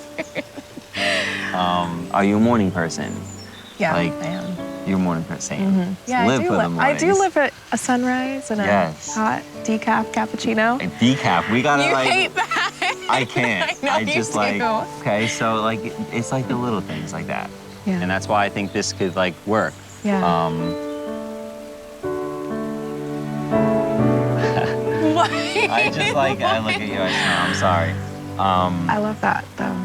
Are you a morning person? Yeah, like, I am. You're a morning person. Mm-hmm. Yeah, live for the I do mornings. live at a sunrise and a hot decaf cappuccino. A decaf, we gotta You like. hate that. I can't. I know you just do. like. Okay, so like it's like the little things like that. Yeah. And that's why I think this could like work. Yeah. What? I just like I look at you. I'm sorry. I love that though.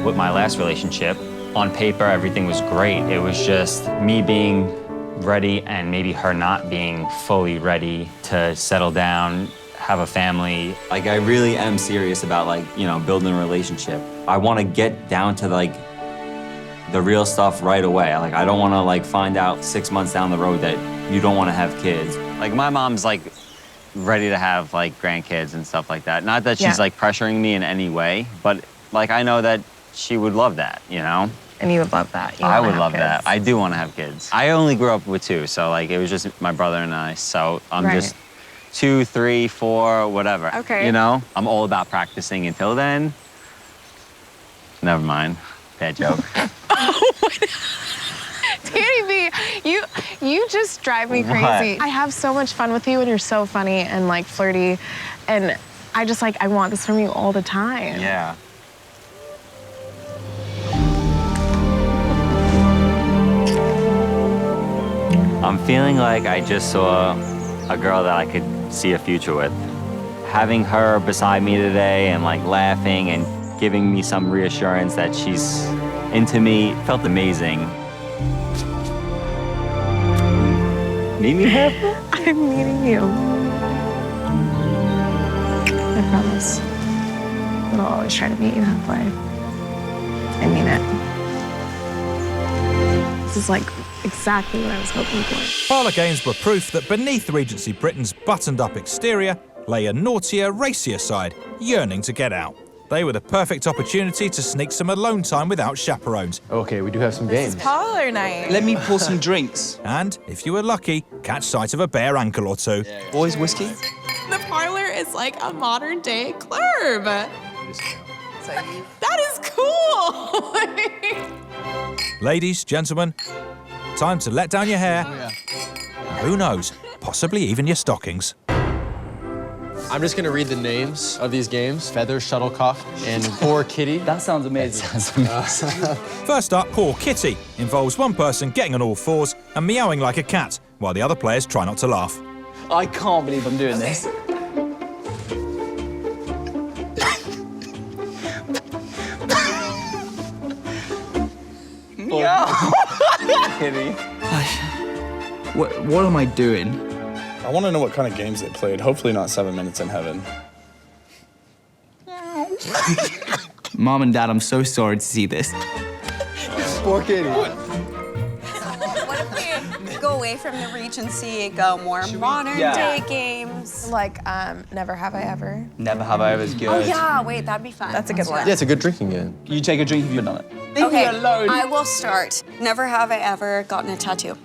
With my last relationship, on paper everything was great. It was just me being ready and maybe her not being fully ready to settle down, have a family. Like I really am serious about like, you know, building a relationship. I want to get down to like the real stuff right away. Like I don't want to like find out 6 months down the road that you don't want to have kids. Like my mom's like ready to have like grandkids and stuff like that. Not that she's like pressuring me in any way, but like I know that she would love that, you know? And you would love that. I would love that. I do want to have kids. I only grew up with 2, so like it was just my brother and I. So I'm just 2, 3, 4, whatever. Okay. You know? I'm all about practicing until then. Never mind. Bad joke. Danny B, you just drive me crazy. What? I have so much fun with you and you're so funny and like flirty. And I just like, I want this from you all the time. Yeah. I'm feeling like I just saw a girl that I could see a future with. Having her beside me today and like laughing and giving me some reassurance that she's into me felt amazing. Meet me halfway? I'm meeting you. I promise. And I'll always try to meet you halfway. I mean it. This is like exactly what I was hoping for. Parlour games were proof that beneath Regency Britain's buttoned-up exterior lay a naughtier, racier side, yearning to get out. They were the perfect opportunity to sneak some alone time without chaperones. Okay, we do have some games. Parlor night. Let me pour some drinks. And, if you were lucky, catch sight of a bare ankle or two. Boys, whiskey? The parlor is like a modern day club. That is cool. Ladies, gentlemen, time to let down your hair. Who knows, possibly even your stockings. I'm just gonna read the names of these games: Feather, Shuttlecock, and Poor Kitty. That sounds amazing. First up, Poor Kitty involves one person getting on all fours and meowing like a cat, while the other players try not to laugh. I can't believe I'm doing this. Kitty. What am I doing? I want to know what kind of games they played. Hopefully not 7 Minutes in Heaven. Mom and Dad, I'm so sorry to see this. Poor Kitty. What if we go away from the Regency, go more modern day games? Like, Never Have I Ever. Never have I ever is good. Oh yeah, wait, that'd be fun. That's a good one. Yeah, it's a good drinking game. You take a drink if you've done it. Okay, I will start. Never have I ever gotten a tattoo.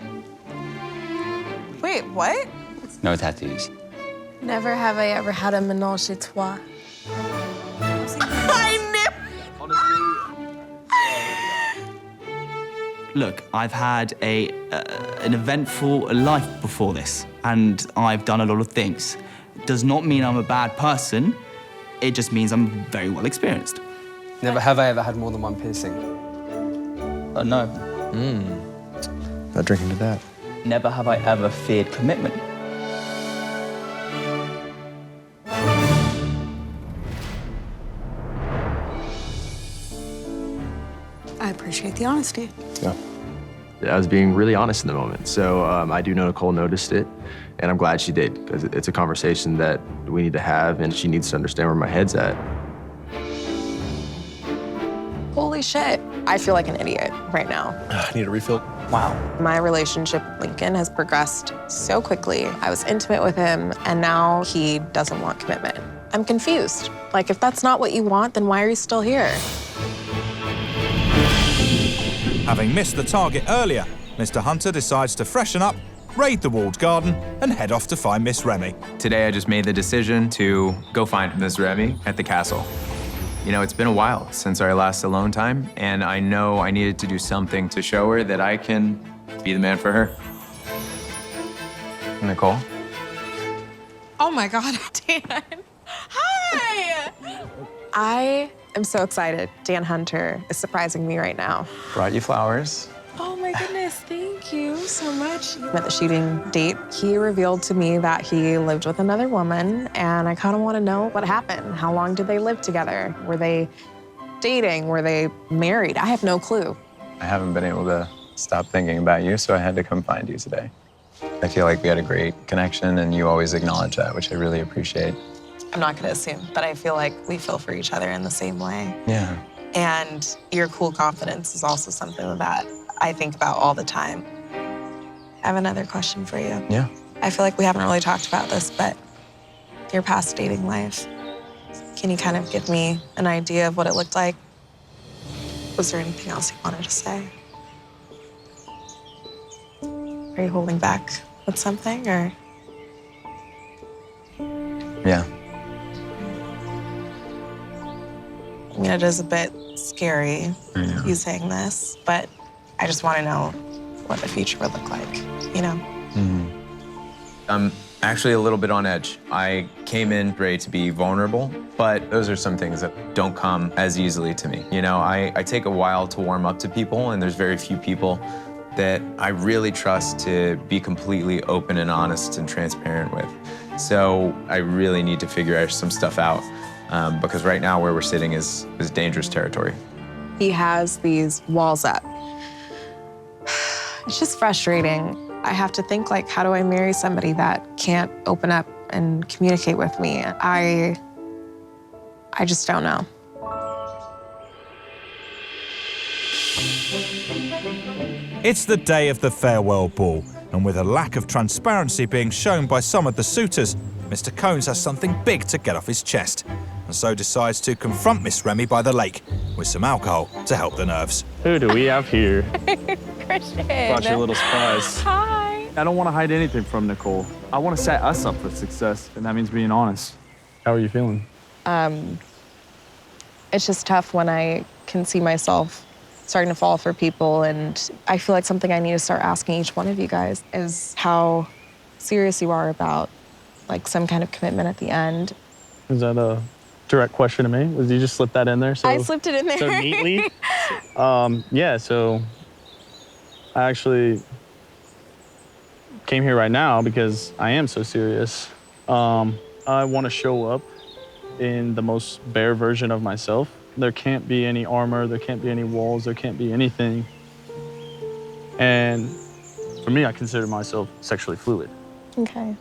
Wait, what? No tattoos. Never have I ever had a ménage à trois. I knew. Look, I've had an eventful life before this, and I've done a lot of things. It does not mean I'm a bad person. It just means I'm very well experienced. Never have I ever had more than one piercing. No. Not drinking to that. Never have I ever feared commitment. I appreciate the honesty. Yeah. I was being really honest in the moment. So I do know Nicole noticed it, and I'm glad she did, because it's a conversation that we need to have, and she needs to understand where my head's at. Holy shit. I feel like an idiot right now. I need a refill. Wow. My relationship with Lincoln has progressed so quickly. I was intimate with him, and now he doesn't want commitment. I'm confused. Like, if that's not what you want, then why are you still here? Having missed the target earlier, Mr. Hunter decides to freshen up, raid the walled garden, and head off to find Miss Rémy. Today I just made the decision to go find Miss Rémy at the castle. You know, it's been a while since our last alone time, and I know I needed to do something to show her that I can be the man for her. Nicole? Oh my God, Dan. Hi! I am so excited. Dan Hunter is surprising me right now. Brought you flowers. Oh my goodness, thank you so much. At the shooting date, he revealed to me that he lived with another woman, and I kind of want to know what happened. How long did they live together? Were they dating? Were they married? I have no clue. I haven't been able to stop thinking about you, so I had to come find you today. I feel like we had a great connection, and you always acknowledge that, which I really appreciate. I'm not going to assume, but I feel like we feel for each other in the same way. Yeah. And your cool confidence is also something that I think about all the time. I have another question for you. Yeah. I feel like we haven't really talked about this, but your past dating life, can you kind of give me an idea of what it looked like? Was there anything else you wanted to say? Are you holding back with something, or? Yeah. I mean, it is a bit scary, you saying this, but I just want to know what the future would look like, you know? I'm actually a little bit on edge. I came in ready to be vulnerable, but those are some things that don't come as easily to me. You know, I take a while to warm up to people, and there's very few people that I really trust to be completely open and honest and transparent with. So I really need to figure some stuff out, because right now where we're sitting is dangerous territory. He has these walls up. It's just frustrating. I have to think, like, how do I marry somebody that can't open up and communicate with me? I I just don't know. It's the day of the farewell ball, and with a lack of transparency being shown by some of the suitors, Mr. Cones has something big to get off his chest, and so decides to confront Miss Rémy by the lake with some alcohol to help the nerves. Who do we have here? Christian. Brought you a little surprise. Hi. I don't want to hide anything from Nicole. I want to set us up for success, and that means being honest. How are you feeling? It's just tough when I can see myself starting to fall for people, and I feel like something I need to start asking each one of you guys is how serious you are about like some kind of commitment at the end. Is that a direct question to me? Did you just slip that in there? I slipped it in there. So neatly? Yeah, so I actually came here right now because I am so serious. I want to show up in the most bare version of myself. There can't be any armor, there can't be any walls, there can't be anything. And for me, I consider myself sexually fluid. Okay.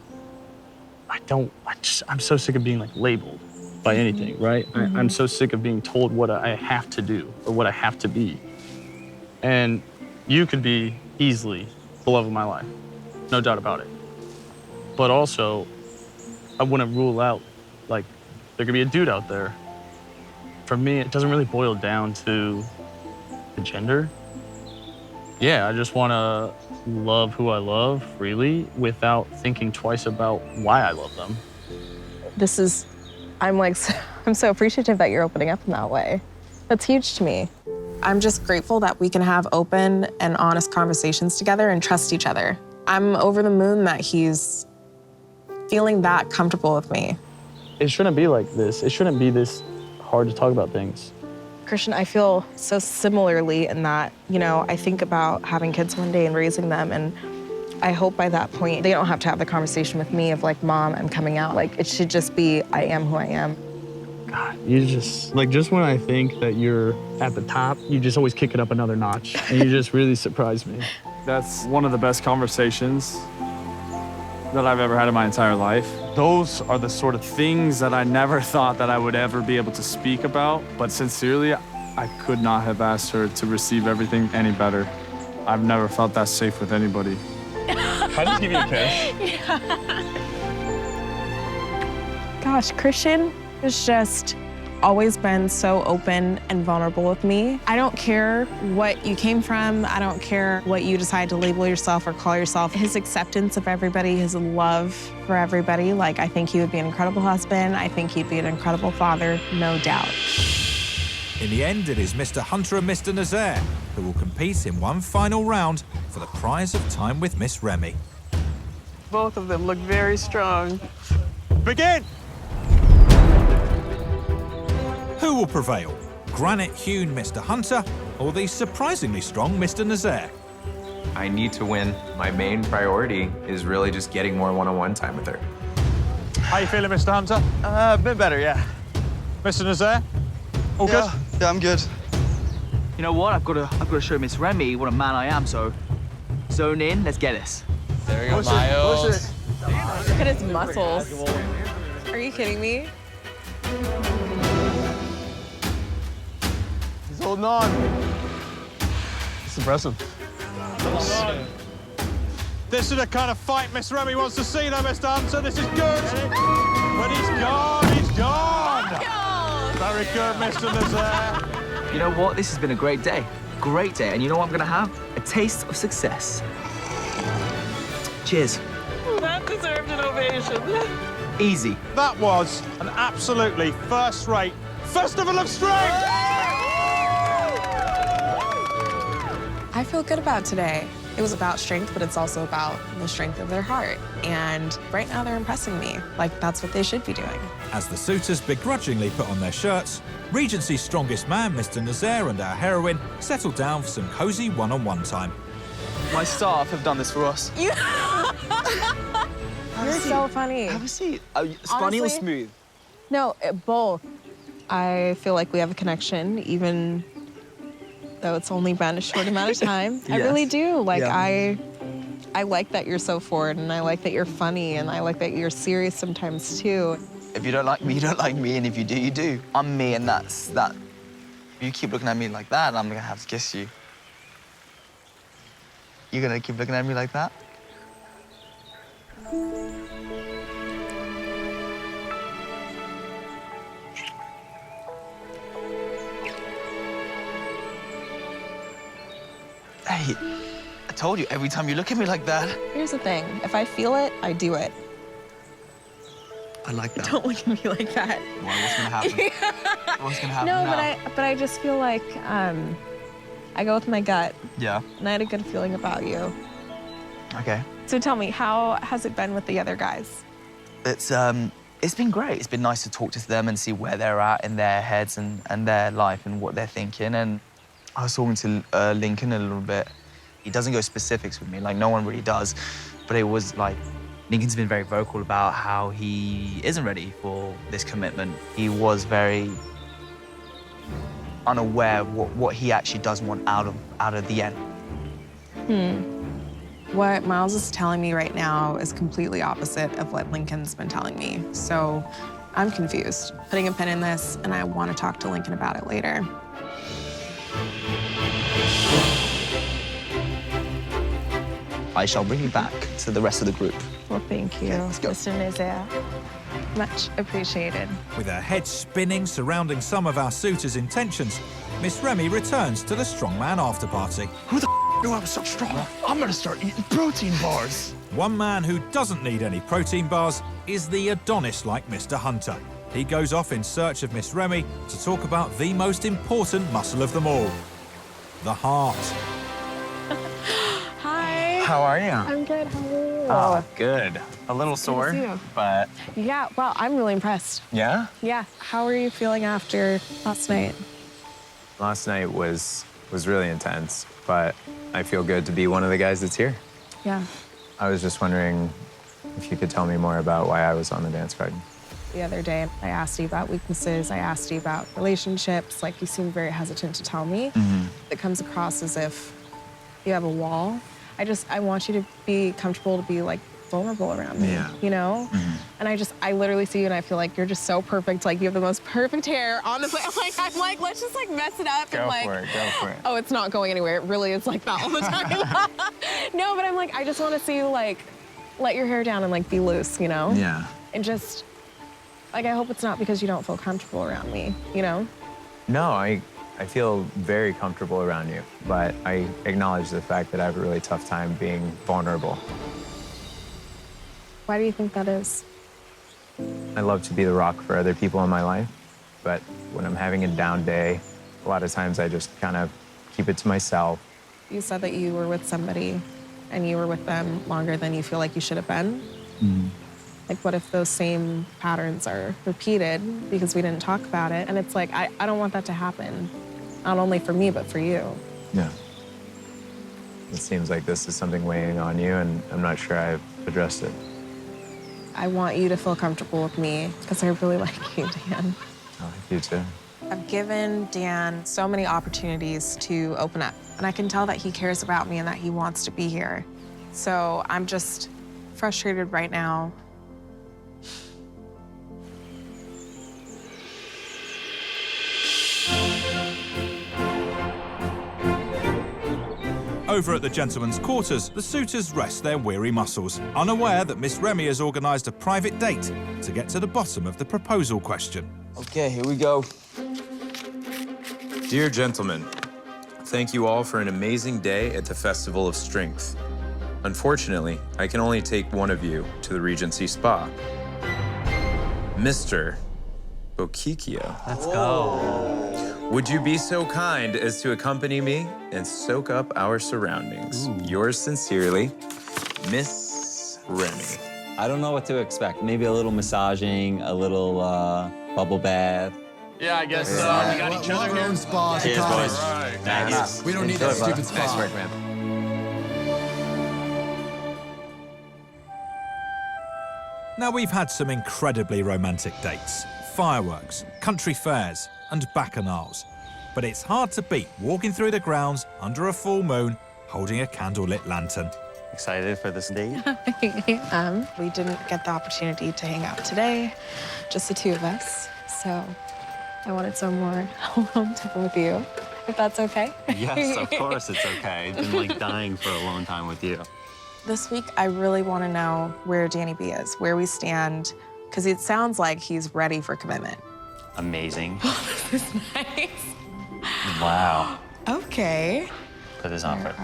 I'm so sick of being like labeled by anything, right? I'm so sick of being told what I have to do or what I have to be. And you could be easily the love of my life, no doubt about it. But also, I wouldn't rule out, like, there could be a dude out there. For me, it doesn't really boil down to the gender. Yeah, I just want to love who I love freely without thinking twice about why I love them. I'm so appreciative that you're opening up in that way. That's huge to me. I'm just grateful that we can have open and honest conversations together and trust each other. I'm over the moon that he's feeling that comfortable with me. It shouldn't be like this. It shouldn't be this hard to talk about things. Christian, I feel so similarly in that, I think about having kids one day and raising them, and I hope by that point they don't have to have the conversation with me of like, Mom, I'm coming out. Like, it should just be, I am who I am. God, you just when I think that you're at the top, you just always kick it up another notch, and you just really surprise me. That's one of the best conversations that I've ever had in my entire life. Those are the sort of things that I never thought that I would ever be able to speak about, but sincerely, I could not have asked her to receive everything any better. I've never felt that safe with anybody. Can I just give you a kiss? Yeah. Gosh, Christian has just always been so open and vulnerable with me. I don't care what you came from. I don't care what you decide to label yourself or call yourself. His acceptance of everybody, his love for everybody, like, I think he would be an incredible husband. I think he'd be an incredible father, no doubt. In the end, it is Mr. Hunter and Mr. Nazaire who will compete in one final round for the prize of time with Miss Rémy. Both of them look very strong. Begin! Who will prevail? Granite-hewn Mr. Hunter or the surprisingly strong Mr. Nazaire? I need to win. My main priority is really just getting more one-on-one time with her. How you feeling, Mr. Hunter? A bit better, yeah. Mr. Nazaire? All Yeah. good? Yeah, I'm good. You know what? I've got to show Miss Rémy what a man I am. So, zone in. Let's get this. There you go, Miles. Look at his muscles. Are you kidding me? He's holding on. It's impressive. This is the kind of fight Miss Rémy wants to see, though, Mr. Hunter. This is good. When he's gone, he's gone. Very good, Mr. Nazaire. You know what? This has been a great day. Great day. And you know what I'm going to have? A taste of success. Cheers. That deserved an ovation. Easy. That was an absolutely first-rate festival of strength. I feel good about today. It was about strength, but it's also about the strength of their heart. And right now they're impressing me. Like, that's what they should be doing. As the suitors begrudgingly put on their shirts, Regency's strongest man, Mr. Nazaire, and our heroine settled down for some cozy one-on-one time. My staff have done this for us. You're so funny. Have a seat. Funny or smooth? No, both. I feel like we have a connection, even though it's only been a short amount of time. I really do. Like, I like that you're so forward, and I like that you're funny, and I like that you're serious sometimes, too. If you don't like me, you don't like me, and if you do, you do. I'm me, and that's that. If you keep looking at me like that, I'm gonna have to kiss you. You're gonna keep looking at me like that? Hey, I told you, every time you look at me like that. Here's the thing. If I feel it, I do it. I like that. Don't look at me like that. Why, what's gonna happen? What's gonna happen No, now? but I just feel like I go with my gut. Yeah. And I had a good feeling about you. Okay. So tell me, how has it been with the other guys? It's been great. It's been nice to talk to them and see where they're at in their heads and their life and what they're thinking. And I was talking to Lincoln a little bit. He doesn't go specifics with me, like no one really does. But it was like, Lincoln's been very vocal about how he isn't ready for this commitment. He was very unaware of what he actually does want out of the end. What Miles is telling me right now is completely opposite of what Lincoln's been telling me. So I'm confused. Putting a pin in this, and I want to talk to Lincoln about it later. I shall bring you back to the rest of the group. Well, thank you, Mr. Nazaire. Much appreciated. With her head spinning surrounding some of our suitors' intentions, Miss Rémy returns to the Strongman after party. Who the knew I was so strong? I'm gonna start eating protein bars. One man who doesn't need any protein bars is the Adonis-like Mr. Hunter. He goes off in search of Miss Rémy to talk about the most important muscle of them all, the heart. Hi. How are you? I'm good. How are you? Oh, good. A little sore, see you. but Yeah, wow, I'm really impressed. yeah? Yeah, how are you feeling after last night? Last night was really intense, but I feel good to be one of the guys that's here. Yeah. I was just wondering if you could tell me more about why I was on the dance card. The other day, I asked you about weaknesses. I asked you about relationships. Like, you seemed very hesitant to tell me. It comes across as if you have a wall. I want you to be comfortable to be, like, vulnerable around me, you know? And I literally see you and I feel like you're just so perfect. Like, you have the most perfect hair on the planet. I'm like, let's just, like, mess it up. Go and, for it, go for it. Oh, it's not going anywhere. It really is like that all the time. No, but I'm like, I just want to see you, like, let your hair down and, like, be loose, you know? Yeah. And just, like, I hope it's not because you don't feel comfortable around me, you know? No, I feel very comfortable around you, but I acknowledge the fact that I have a really tough time being vulnerable. Why do you think that is? I love to be the rock for other people in my life, but when I'm having a down day, a lot of times I just kind of keep it to myself. You said that you were with somebody and you were with them longer than you feel like you should have been. Like, what if those same patterns are repeated because we didn't talk about it? And it's like, I don't want that to happen, not only for me, but for you. Yeah. It seems like this is something weighing on you, and I'm not sure I've addressed it. I want you to feel comfortable with me because I really like you, Dan. I like you too. I've given Dan so many opportunities to open up, and I can tell that he cares about me and that he wants to be here. So I'm just frustrated right now. Over at the gentlemen's quarters, the suitors rest their weary muscles, unaware that Miss Rémy has organised a private date to get to the bottom of the proposal question. Okay, here we go. Dear gentlemen, thank you all for an amazing day at the Festival of Strength. Unfortunately, I can only take one of you to the Regency Spa. Mr. Bokikio. Let's go. Would you be so kind as to accompany me and soak up our surroundings? Yours sincerely, Miss Rémy. I don't know what to expect. Maybe a little massaging, a little bubble bath. Yeah, I guess so. We got each other Our own spa. Cheers, boys. Nice. We don't need that stupid spa. Nice work, man. Now, we've had some incredibly romantic dates, fireworks, country fairs, and bacchanals. But it's hard to beat walking through the grounds under a full moon, holding a candlelit lantern. Excited for this date? We didn't get the opportunity to hang out today, just the two of us. So I wanted some more alone time with you, if that's okay. Yes, of course it's okay. I've been like dying for a long time with you. This week, I really want to know where Danny B is, where we stand, because it sounds like he's ready for commitment. Amazing. This is nice. Wow. Okay. Put this on for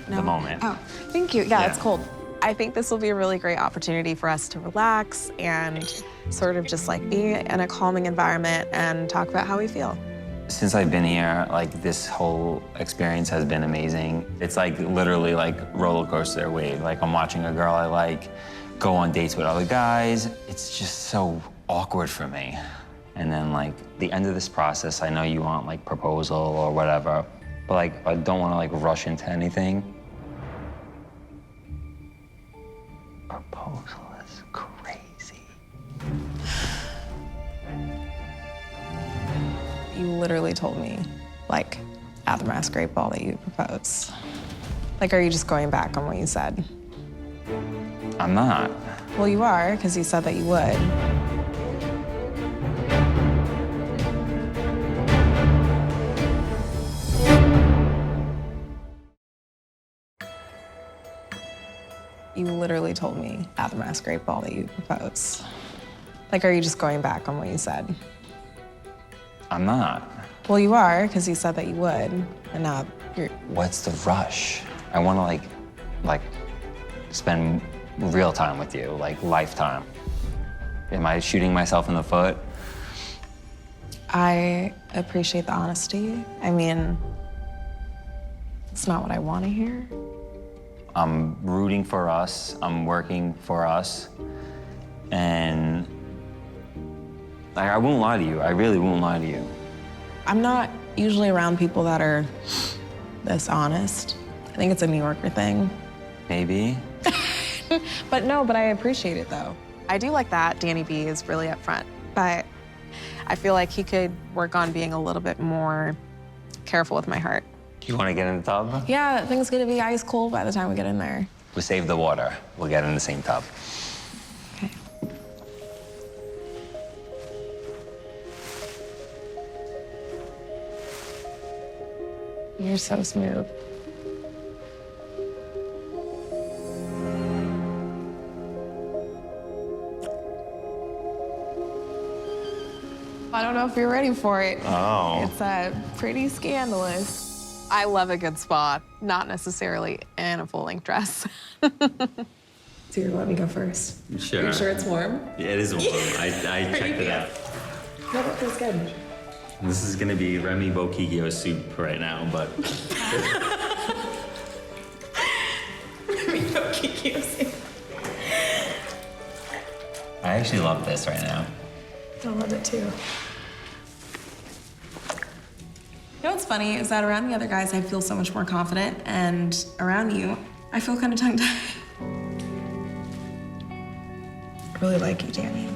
the moment. Oh, thank you. Yeah, it's cold. I think this will be a really great opportunity for us to relax and sort of just like be in a calming environment and talk about how we feel. Since I've been here, like this whole experience has been amazing. It's like literally like roller coaster wave. Like I'm watching a girl I like go on dates with other guys. It's just so awkward for me. And then like the end of this process, I know you want like proposal or whatever, but like I don't want to like rush into anything. Proposal is crazy. You literally told me, like, at the masquerade ball that you propose. Like, are you just going back on what you said? I'm not. Well, you are, because you said that you would. You literally told me at the masquerade ball that you propose. Like, are you just going back on what you said? I'm not. Well, you are, because you said that you would, and now you're... What's the rush? I want to like spend real time with you, like lifetime. Am I shooting myself in the foot? I appreciate the honesty. I mean, it's not what I want to hear. I'm rooting for us. I'm working for us. And I won't lie to you. I really won't lie to you. I'm not usually around people that are this honest. I think it's a New Yorker thing. Maybe. But I appreciate it, though. I do like that Danny B is really upfront, but I feel like he could work on being a little bit more careful with my heart. You want to get in the tub? Yeah, things gonna be ice cold by the time we get in there. We'll save the water. We'll get in the same tub. Okay. You're so smooth. I don't know if you're ready for it. Oh. It's pretty scandalous. I love a good spa, not necessarily in a full-length dress. So you let me go first? Sure. Are you sure it's warm? Yeah, it is warm. I checked it out. No, that feels good. This is gonna be Rémy Bokigio soup right now, but. Rémy Bokigio soup. I actually love this right now. I love it too. You know what's funny is that around the other guys, I feel so much more confident, and around you, I feel kind of tongue-tied. I really like you, Danny.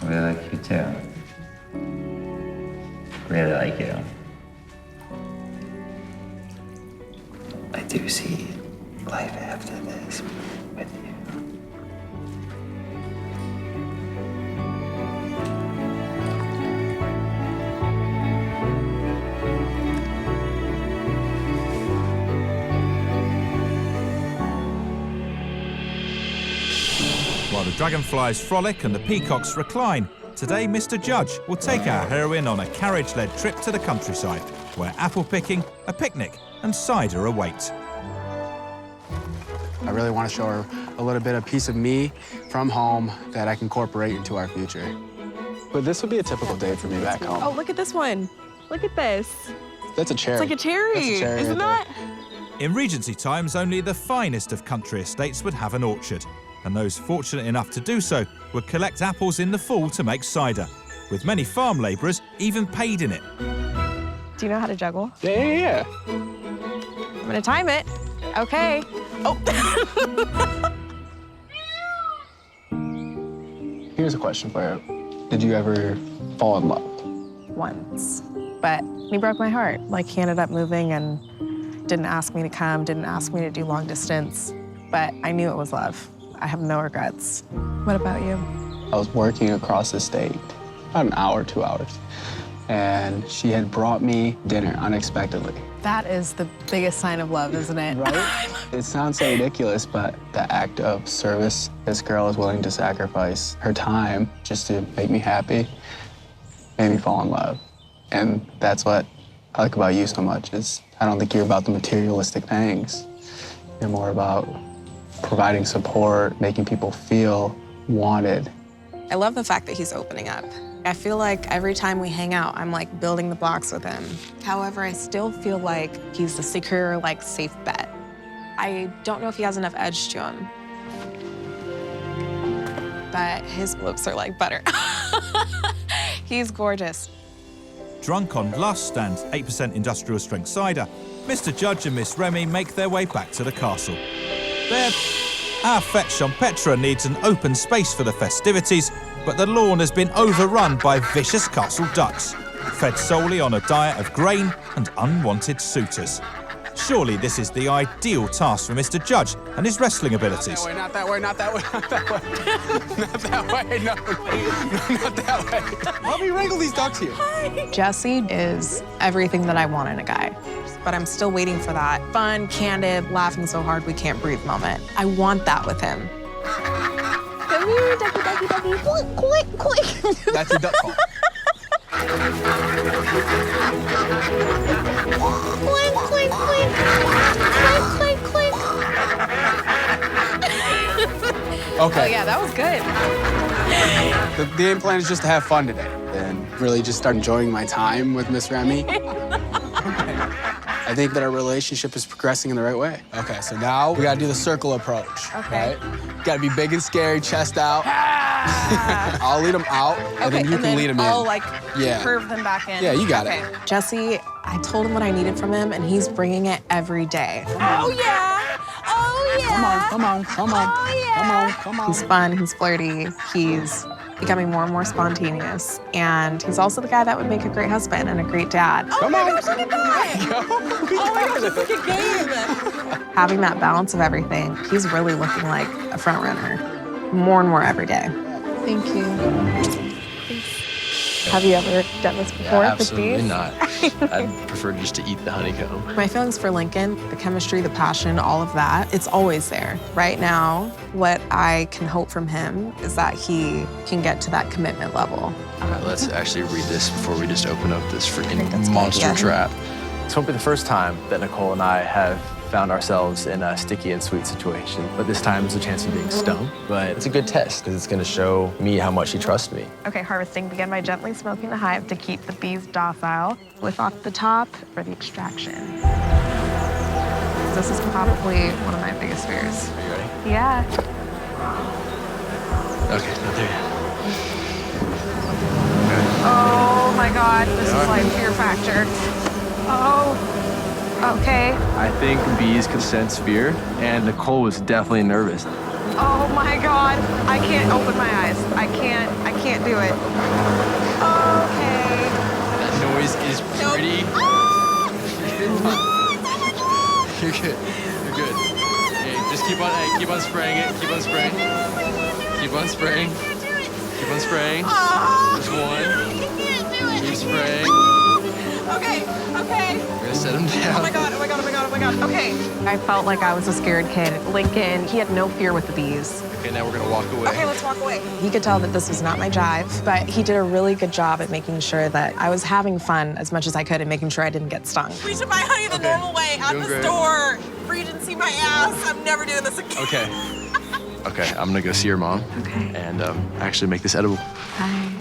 I really like you too. Really like you. I do see life after this with you. While the dragonflies frolic and the peacocks recline, today Mr. Judge will take our heroine on a carriage-led trip to the countryside, where apple picking, a picnic and cider await. I really want to show her a little bit of piece of me from home that I can incorporate into our future. But this would be a typical day for me back home. Oh, look at this one. Look at this. That's a cherry. It's like a cherry. That's a cherry Isn't right that? In Regency times, only the finest of country estates would have an orchard, and those fortunate enough to do so would collect apples in the fall to make cider, with many farm labourers even paid in it. Do you know how to juggle? Yeah. I'm gonna time it. Okay. Oh. Here's a question for you. Did you ever fall in love? Once. But he broke my heart. Like, he ended up moving, and didn't ask me to come, didn't ask me to do long distance, but I knew it was love. I have no regrets. What about you? I was working across the state, about an hour, 2 hours, and she had brought me dinner unexpectedly. That is the biggest sign of love, isn't it? Right? It sounds so ridiculous, but the act of service, this girl is willing to sacrifice her time just to make me happy, made me fall in love. And that's what I like about you so much, is I don't think you're about the materialistic things. You're more about providing support, making people feel wanted. I love the fact that he's opening up. I feel like every time we hang out, I'm like building the blocks with him. However, I still feel like he's the secure, like safe bet. I don't know if he has enough edge to him, but his lips are like butter. He's gorgeous. Drunk on lust and 8% industrial strength cider, Mr. Judge and Miss Rémy make their way back to the castle. There, our fete Champetre needs an open space for the festivities, but the lawn has been overrun by vicious castle ducks, fed solely on a diet of grain and unwanted suitors. Surely this is the ideal task for Mr. Judge and his wrestling abilities. Not that way, not that way, not that way, not that way, no, not that way. Help me wrangle these ducks here. Jesse is everything that I want in a guy, but I'm still waiting for that fun, candid, laughing so hard we can't breathe moment. I want that with him. Come here, ducky, ducky, ducky. Quick, quick. That's a duck call. Quick, quick, quick. Quick, quick, quick. Okay. Oh, yeah, that was good. The game plan is just to have fun today and really just start enjoying my time with Miss Rémy. I think that our relationship is progressing in the right way. Okay, so now we gotta do the circle approach. Okay. Right? Gotta be big and scary, chest out. I'll lead them out, and then you can lead them in. I'll like Yeah. curve them back in. Yeah, you got it. Jesse, I told him what I needed from him, and he's bringing it every day. Oh, yeah. Oh, yeah. Come on, come on, come on. Oh, yeah. Come on, come on. He's fun, he's flirty, he's becoming more and more spontaneous. And he's also the guy that would make a great husband and a great dad. Come on. Gosh, look at that. Oh my gosh, it's like a game. Having that balance of everything, he's really looking like a front runner more and more every day. Thank you. Have you ever done this before? Yeah, absolutely not. I'd prefer just to eat the honeycomb. My feelings for Lincoln, the chemistry, the passion, all of that, it's always there. Right now, what I can hope from him is that he can get to that commitment level. Let's actually read this before we just open up this freaking monster trap. This won't be the first time that Nicole and I have found ourselves in a sticky and sweet situation, but this time is a chance of being stung. But it's a good test because it's going to show me how much he trusts me. Okay, harvesting. Begin by gently smoking the hive to keep the bees docile. Lift off the top for the extraction. This is probably one of my biggest fears. Are you ready? Yeah. Okay, not there yet. Oh my God, this is like fear factor. Oh. Okay. I think bees can sense fear, and Nicole was definitely nervous. Oh my God. I can't open my eyes. I can't do it. Okay. That noise is pretty. You're good. You're good. Okay, just keep on spraying it. Keep on spraying. Keep on spraying. Keep on spraying. Just one. Keep spraying. Okay. We're gonna set him down. Oh my God. Okay. I felt like I was a scared kid. Lincoln, he had no fear with the bees. Okay, now we're gonna walk away. Okay, let's walk away. He could tell that this was not my jive, but he did a really good job at making sure that I was having fun as much as I could and making sure I didn't get stung. We should buy honey the normal way at the store. Regency my ass. I'm never doing this again. Okay. Okay, I'm gonna go see your mom. Okay. And actually make this edible. Bye.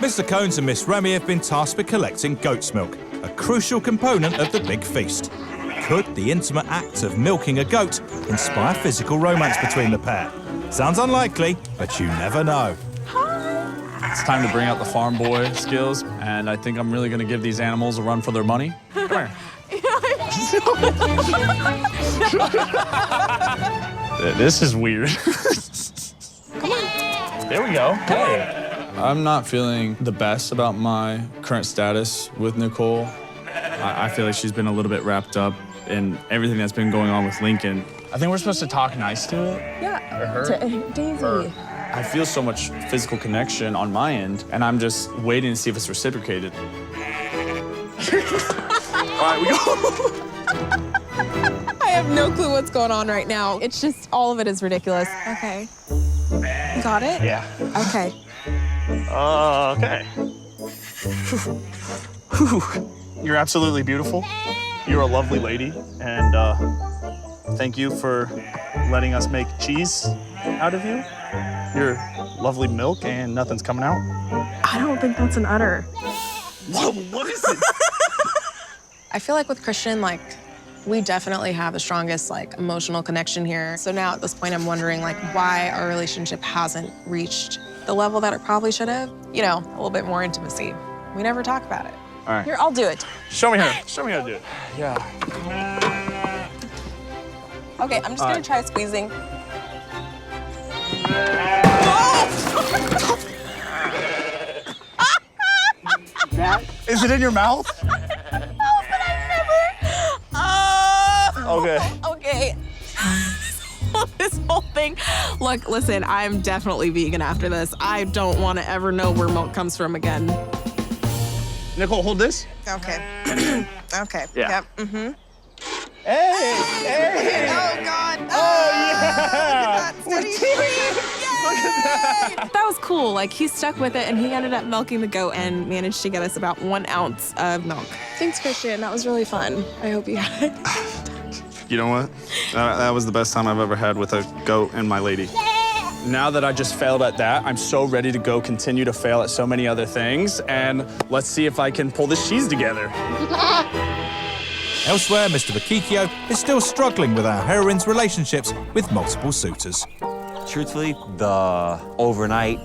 Mr. Cones and Miss Rémy have been tasked with collecting goat's milk, a crucial component of the big feast. Could the intimate act of milking a goat inspire physical romance between the pair? Sounds unlikely, but you never know. It's time to bring out the farm boy skills, and I think I'm really gonna give these animals a run for their money. Come here. This is weird. Come on. There we go. Hey. I'm not feeling the best about my current status with Nicole. I feel like she's been a little bit wrapped up in everything that's been going on with Lincoln. I think we're supposed to talk nice to it. Yeah, Or her. to Daisy. I feel so much physical connection on my end, and I'm just waiting to see if it's reciprocated. All right, we go. I have no clue what's going on right now. It's just, all of it is ridiculous. Okay. You got it? Yeah. Okay. Okay. You're absolutely beautiful. You're a lovely lady, and thank you for letting us make cheese out of you. You're lovely milk, and nothing's coming out. I don't think that's an udder. What is it? I feel like with Christian, like, we definitely have the strongest, like, emotional connection here. So now at this point, I'm wondering, like, why our relationship hasn't reached the level that it probably should have. You know, a little bit more intimacy. We never talk about it. All right. Here, I'll do it. Show me how to do it. Yeah. Okay, I'm just gonna try squeezing. Is it in your mouth? Okay. Okay. This whole thing. Look, listen, I'm definitely vegan after this. I don't want to ever know where milk comes from again. Nicole, hold this. Okay. Okay. Yeah. Yep. Mm-hmm. Hey! Oh, God. Oh, yeah! Look at that. That was cool. Like, he stuck with it, and he ended up milking the goat and managed to get us about 1 ounce of milk. Thanks, Christian. That was really fun. I hope you had it. You know what? That was the best time I've ever had with a goat and my lady. Now that I just failed at that, I'm so ready to go continue to fail at so many other things, and let's see if I can pull this cheese together. Elsewhere, Mr. Bakikio is still struggling with our heroine's relationships with multiple suitors. Truthfully, the overnight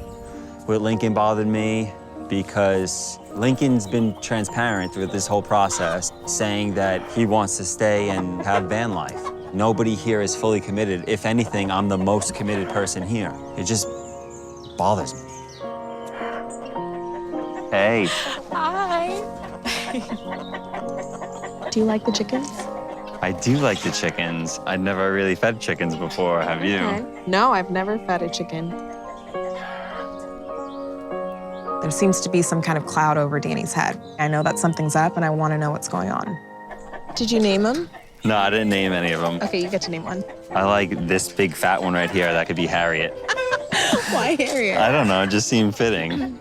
with Lincoln bothered me because Lincoln's been transparent through this whole process, saying that he wants to stay and have van life. Nobody here is fully committed. If anything, I'm the most committed person here. It just bothers me. Hey. Hi. Do you like the chickens? I do like the chickens. I'd never really fed chickens before, have you? Okay. No, I've never fed a chicken. There seems to be some kind of cloud over Danny's head. I know that something's up, and I want to know what's going on. Did you name them? No, I didn't name any of them. Okay, you get to name one. I like this big fat one right here. That could be Harriet. Why Harriet? I don't know, it just seemed fitting.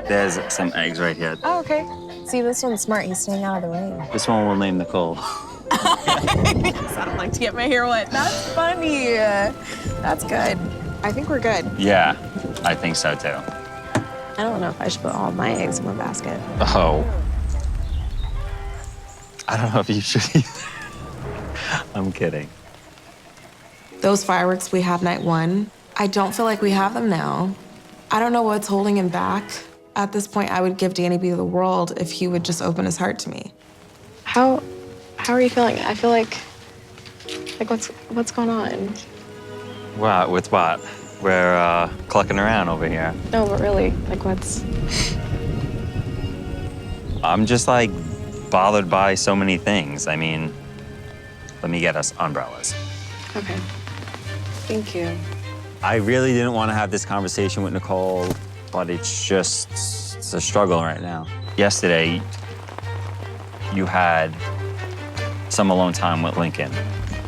There's some eggs right here. Oh, okay. See, this one's smart. He's staying out of the rain. This one we'll name Nicole. I don't like to get my hair wet. That's funny. That's good. I think we're good. Yeah, I think so too. I don't know if I should put all my eggs in one basket. Oh. I don't know if you should either. I'm kidding. Those fireworks we had night 1, I don't feel like we have them now. I don't know what's holding him back. At this point, I would give Danny B the world if he would just open his heart to me. How are you feeling? I feel like what's going on? What? With what? We're clucking around over here. No, but really, like what's... I'm just like bothered by so many things. I mean, let me get us umbrellas. Okay. Thank you. I really didn't want to have this conversation with Nicole, but it's a struggle right now. Yesterday, you had some alone time with Lincoln.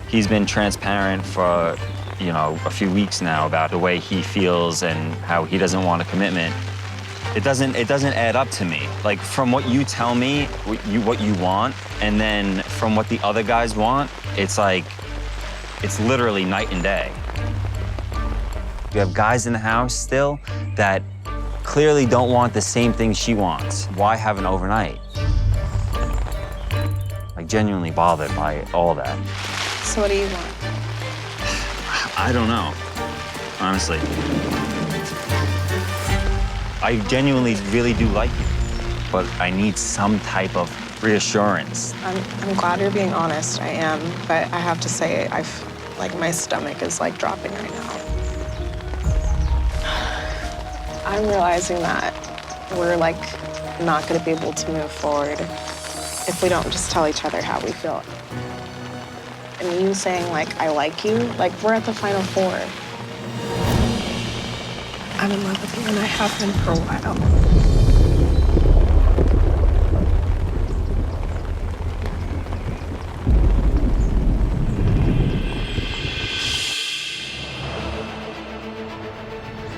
He's been transparent for, you know, a few weeks now about the way he feels and how he doesn't want a commitment. It doesn't add up to me. Like, from what you tell me, what you want, and then from what the other guys want, it's like, it's literally night and day. You have guys in the house still that clearly don't want the same thing she wants. Why have an overnight? Like, genuinely bothered by all that. So what do you want? I don't know, honestly. I genuinely really do like you, but I need some type of reassurance. I'm glad you're being honest. I am, but I have to say, my stomach is like dropping right now. I'm realizing that we're like not gonna be able to move forward if we don't just tell each other how we feel. And you saying like, I like you, like we're at the final four. I'm in love with you and I have been for a while.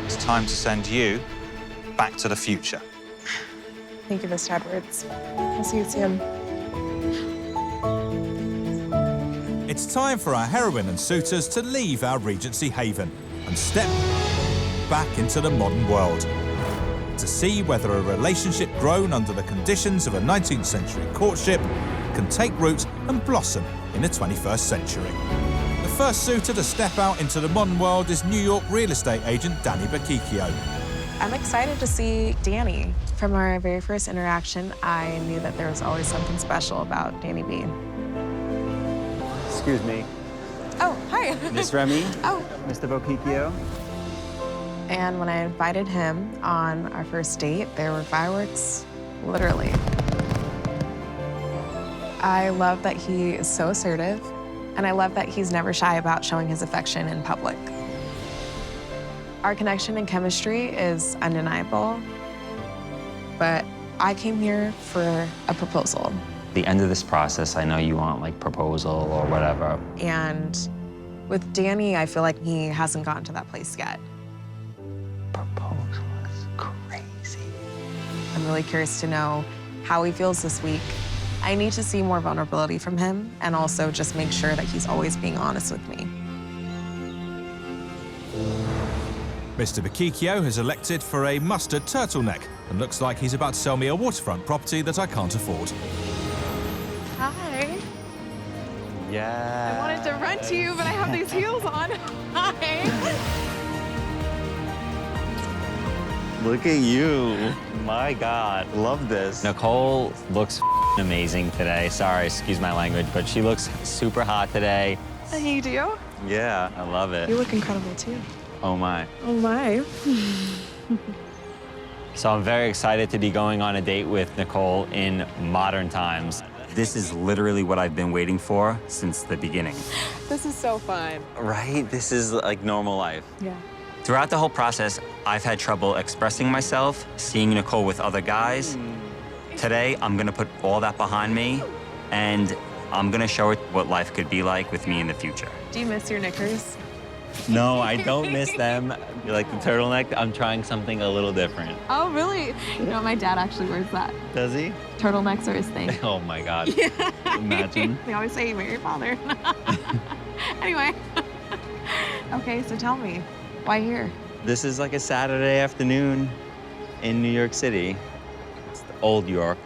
It's time to send you back to the future. Thank you, Mr. Edwards. I'll see you soon. It's time for our heroine and suitors to leave our Regency haven and step back into the modern world to see whether a relationship grown under the conditions of a 19th century courtship can take root and blossom in the 21st century. The first suitor to step out into the modern world is New York real estate agent Danny Bakikio. I'm excited to see Danny. From our very first interaction, I knew that there was always something special about Danny B. Excuse me. Oh, hi. Miss Rémy? Oh. Mr. Bakikio? And when I invited him on our first date, there were fireworks, literally. I love that he is so assertive, and I love that he's never shy about showing his affection in public. Our connection and chemistry is undeniable, but I came here for a proposal. The end of this process, I know you want like proposal or whatever. And with Danny, I feel like he hasn't gotten to that place yet. Proposal is crazy. I'm really curious to know how he feels this week. I need to see more vulnerability from him and also just make sure that he's always being honest with me. Mr. Bakikio has elected for a mustard turtleneck and looks like he's about to sell me a waterfront property that I can't afford. Hi. Yeah. I wanted to run to you, but I have these heels on. Hi. Look at you. My God, love this. Nicole looks amazing today. Sorry, excuse my language, but she looks super hot today. You do? Yeah, I love it. You look incredible too. Oh my. Oh my. So I'm very excited to be going on a date with Nicole in modern times. This is literally what I've been waiting for since the beginning. This is so fun. Right? This is like normal life. Yeah. Throughout the whole process, I've had trouble expressing myself, seeing Nicole with other guys. Today, I'm gonna put all that behind me, and I'm gonna show her what life could be like with me in the future. Do you miss your knickers? No, I don't miss them. You like the turtleneck? I'm trying something a little different. Oh, really? You know, my dad actually wears that. Does he? Turtlenecks are his thing. Oh my God. Imagine. They always say you marry your father. Anyway. Okay, so tell me, why here? This is like a Saturday afternoon in New York City. It's the old York.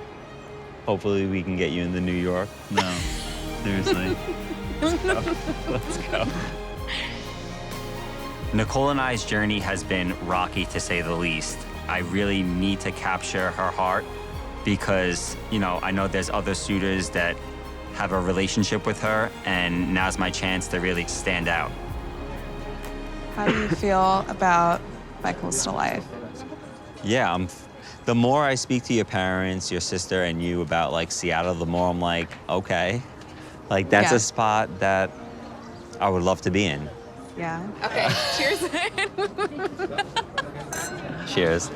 Hopefully we can get you into New York. No, seriously. Let's go. Let's go. Nicole and I's journey has been rocky, to say the least. I really need to capture her heart because, you know, I know there's other suitors that have a relationship with her, and now's my chance to really stand out. How do you feel about bi-coastal life? Yeah, the more I speak to your parents, your sister, and you about like Seattle, the more I'm like, okay, like that's a spot that I would love to be in. Yeah. Okay, cheers. Cheers.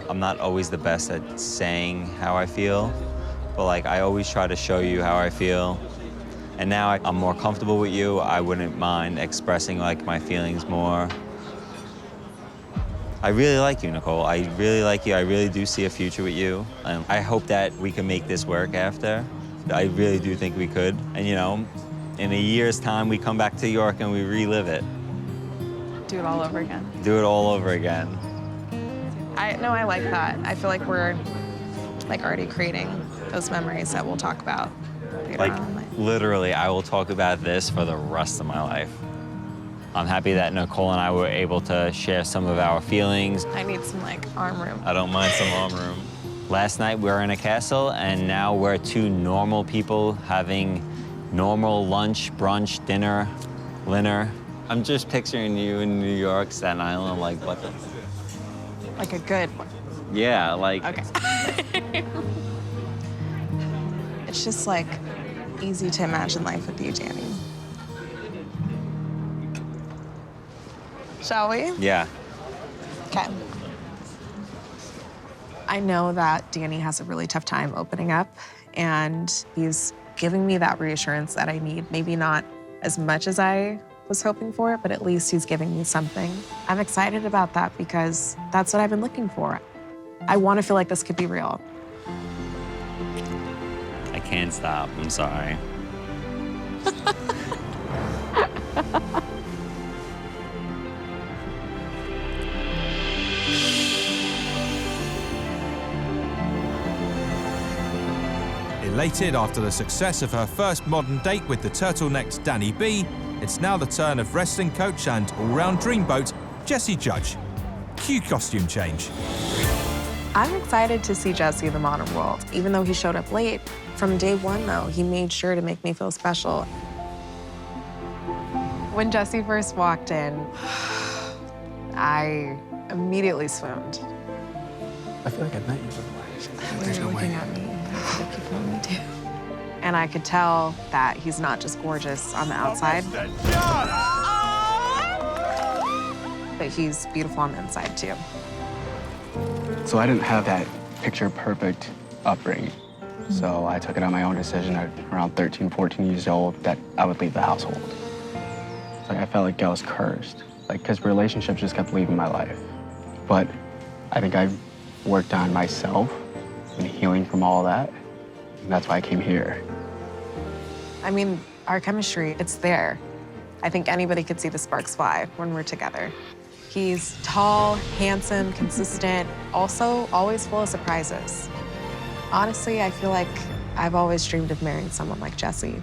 I'm not always the best at saying how I feel, but like I always try to show you how I feel. And now I'm more comfortable with you. I wouldn't mind expressing like my feelings more. I really like you, Nicole. I really like you. I really do see a future with you. And I hope that we can make this work after. I really do think we could. And you know, in a year's time, we come back to York and we relive it. Do it all over again. Do it all over again. I like that. I feel like we're like already creating those memories that we'll talk about later Like, on in life. literally, I will talk about this for the rest of my life. I'm happy that Nicole and I were able to share some of our feelings. I need some like arm room. I don't mind some arm room. Last night we were in a castle, and now we're two normal people having normal lunch, brunch, dinner, I'm just picturing you in New York, Staten Island, like what the... Like a good one. Yeah, like... Okay. It's just like easy to imagine life with you, Danny. Shall we? Yeah. Okay. I know that Danny has a really tough time opening up, and he's giving me that reassurance that I need. Maybe not as much as I was hoping for, but at least he's giving me something. I'm excited about that because that's what I've been looking for. I want to feel like this could be real. I can't stop. I'm sorry. Elated after the success of her first modern date with the turtlenecked Danny B, it's now the turn of wrestling coach and all-round dreamboat, Jessie Judge. Cue costume change. I'm excited to see Jesse in the modern world. Even though he showed up late, from day one, though, he made sure to make me feel special. When Jesse first walked in, I immediately swooned. I feel like I met you before. There's no way. At me. Me too. And I could tell that he's not just gorgeous on the outside, but he's beautiful on the inside, too. So I didn't have that picture-perfect upbringing. So I took it on my own decision at around 13, 14 years old that I would leave the household. It's like I felt like I was cursed, like, because relationships just kept leaving my life. But I think I've worked on myself and healing from all that, and that's why I came here. I mean, our chemistry, it's there. I think anybody could see the sparks fly when we're together. He's tall, handsome, consistent, also always full of surprises. Honestly, I feel like I've always dreamed of marrying someone like Jesse.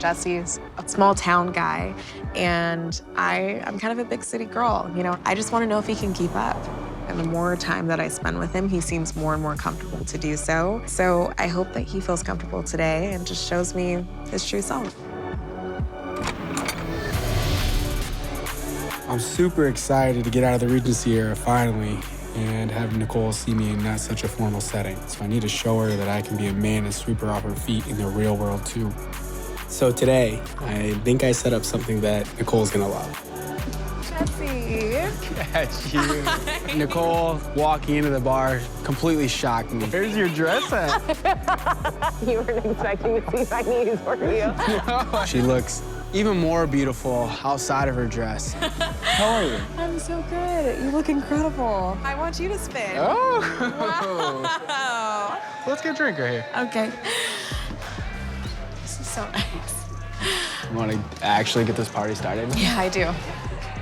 Jesse's a small town guy, and I'm kind of a big city girl. You know, I just want to know if he can keep up. And the more time that I spend with him, he seems more and more comfortable to do so. So I hope that he feels comfortable today and just shows me his true self. I'm super excited to get out of the Regency era finally and have Nicole see me in not such a formal setting. So I need to show her that I can be a man and sweep her off her feet in the real world too. So today, I think I set up something that Nicole's gonna love. Jesse. Catch you. Nicole walking into the bar completely shocked me. Where's your dress at? You weren't expecting to see my knees, were you? She looks even more beautiful outside of her dress. How are you? I'm so good. You look incredible. I want you to spin. Oh. Wow. Let's get a drink right here. Okay. This is so nice. You want to actually get this party started? Yeah, I do.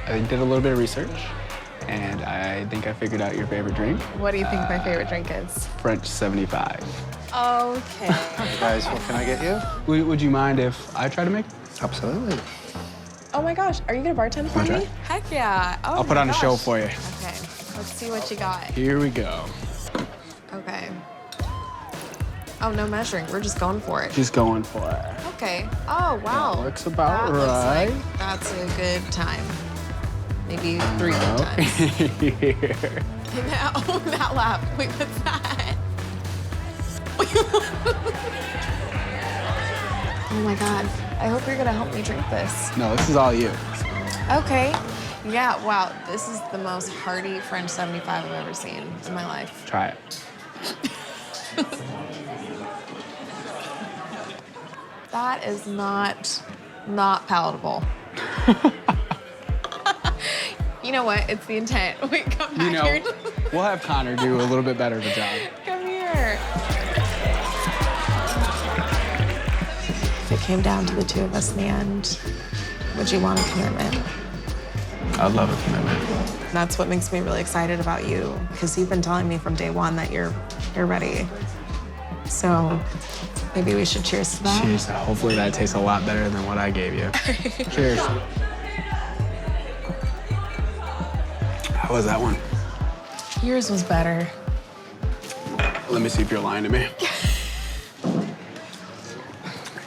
I did a little bit of research, and I think I figured out your favorite drink. What do you think my favorite drink is? French 75. Okay. Guys, what can I get you? Would you mind if I try to make it? Absolutely. Oh my gosh, are you gonna bartend for Wanna me? try? Heck yeah. Oh I'll put my on a gosh. show for you. Okay, let's see what you got. Here we go. Okay. Oh, no measuring. We're just going for it. Just going for it. Okay. Oh, wow. That looks about That looks right. like that's a good time. Maybe 3 good times. Here. Oh, that laugh. Wait, what's that? Oh my God. I hope you're gonna help me drink this. No, this is all you. Okay. Yeah, wow. This is the most hearty French 75 I've ever seen in my life. Try it. That is not palatable. You know what? It's the intent. Wait, come back here. We'll have Connor do a little bit better of a job. Come here. If it came down to the two of us in the end, would you want a commitment? I'd love a commitment. That's what makes me really excited about you, because you've been telling me from day one that you're ready. So maybe we should cheers to that. Cheers. Hopefully that tastes a lot better than what I gave you. Cheers. How was that one? Yours was better. Let me see if you're lying to me.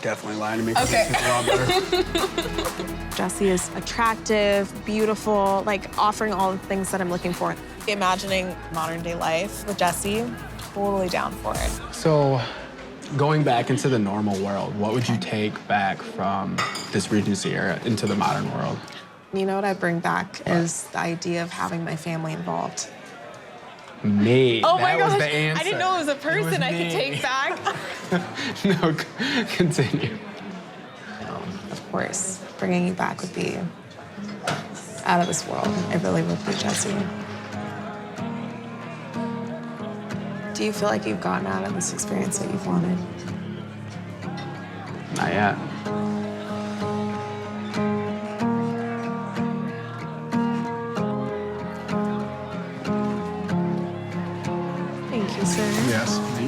definitely lying to me. Okay. It's a lot better. Jesse is attractive, beautiful, like offering all the things that I'm looking for. Imagining modern day life with Jesse, totally down for it. So, going back into the normal world, what would you take back from this Regency era into the modern world? You know what I bring back is the idea of having my family involved. Me. Oh my that was gosh, the answer. I didn't know it was a person I could take back. No, continue. Of course, bringing you back would be out of this world. It really would be, Jesse. Do you feel like you've gotten out of this experience what you've wanted? Not yet. Thank you, sir. Yes, me.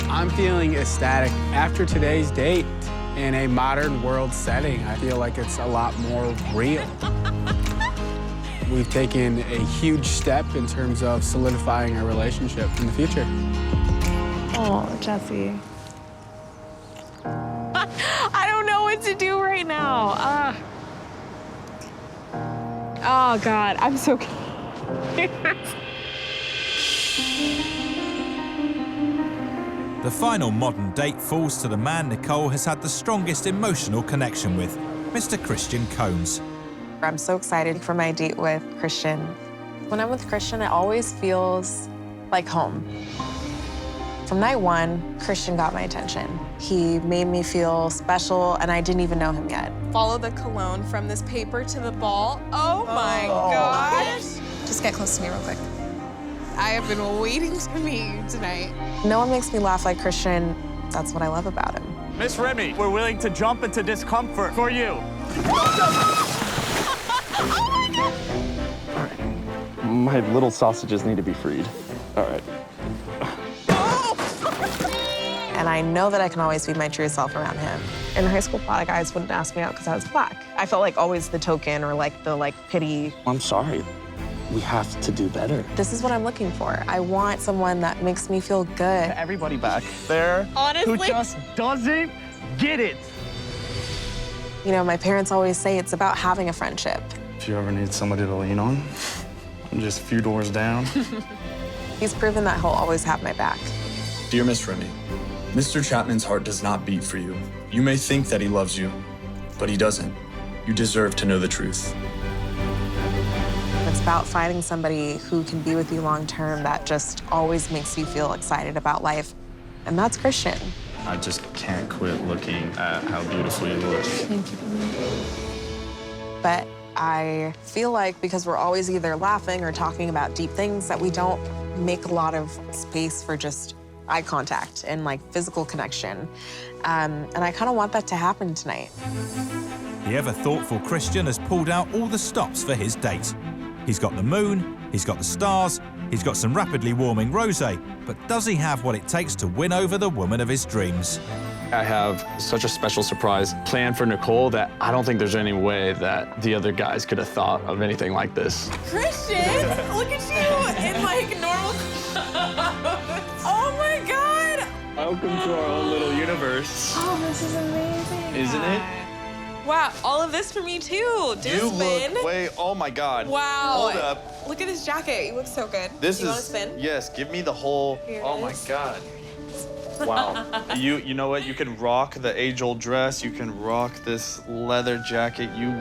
I'm feeling ecstatic. After today's date, in a modern world setting, I feel like it's a lot more real. We've taken a huge step in terms of solidifying our relationship in the future. Oh, Jesse. I don't know what to do right now. Oh, God, I'm so The final modern date falls to the man Nicole has had the strongest emotional connection with, Mr. Christian Combs. I'm so excited for my date with Christian. When I'm with Christian, it always feels like home. From night one, Christian got my attention. He made me feel special, and I didn't even know him yet. Follow the cologne from this paper to the ball. Oh my gosh. Just get close to me real quick. I have been waiting to meet you tonight. No one makes me laugh like Christian. That's what I love about him. Miss Rémy, we're willing to jump into discomfort for you. My little sausages need to be freed. All right. And I know that I can always be my true self around him. In high school, a lot of guys wouldn't ask me out because I was black. I felt like always the token or like the pity. I'm sorry. We have to do better. This is what I'm looking for. I want someone that makes me feel good. Everybody back there Honestly? who just doesn't get it. You know, my parents always say it's about having a friendship. If you ever need somebody to lean on, I'm just a few doors down. He's proven that he'll always have my back. Dear Miss Rémy, Mr. Chapman's heart does not beat for you. You may think that he loves you, but he doesn't. You deserve to know the truth. It's about finding somebody who can be with you long term that just always makes you feel excited about life. And that's Christian. I just can't quit looking at how beautiful you look. Thank you. But I feel like because we're always either laughing or talking about deep things that we don't make a lot of space for just eye contact and physical connection. And I kind of want that to happen tonight. The ever-thoughtful Christian has pulled out all the stops for his date. He's got the moon, he's got the stars, he's got some rapidly warming rosé, but does he have what it takes to win over the woman of his dreams? I have such a special surprise planned for Nicole that I don't think there's any way that the other guys could have thought of anything like this. Christian, look at you in normal. Oh my God. Welcome to our own little universe. Oh, this is amazing. Isn't it? Wow, all of this for me too. You look way, oh my God. Wow. Hold up. Look at this jacket. You look so good. This you is, want to spin? yes, give me the whole, Here it oh my is. God. Wow. You know what? You can rock the age-old dress. You can rock this leather jacket. You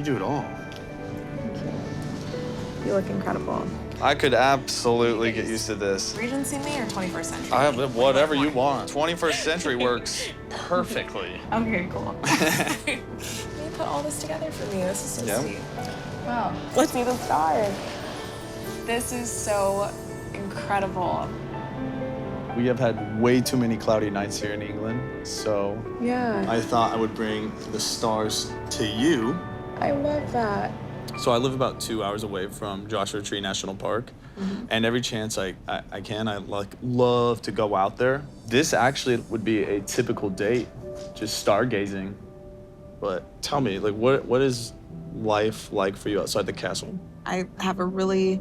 do it all. You look incredible. I could absolutely get used to this. Regency me or 21st century? I have whatever you want. 21st century works perfectly. Okay, cool. You put all this together for me. This is so sweet. Wow. Let's see the stars. This is so incredible. We have had way too many cloudy nights here in England, so Yeah. I thought I would bring the stars to you. I love that. So I live about 2 hours away from Joshua Tree National Park, and every chance I can, I love to go out there. This actually would be a typical date, just stargazing. But tell me, like, what is life like for you outside the castle? I have a really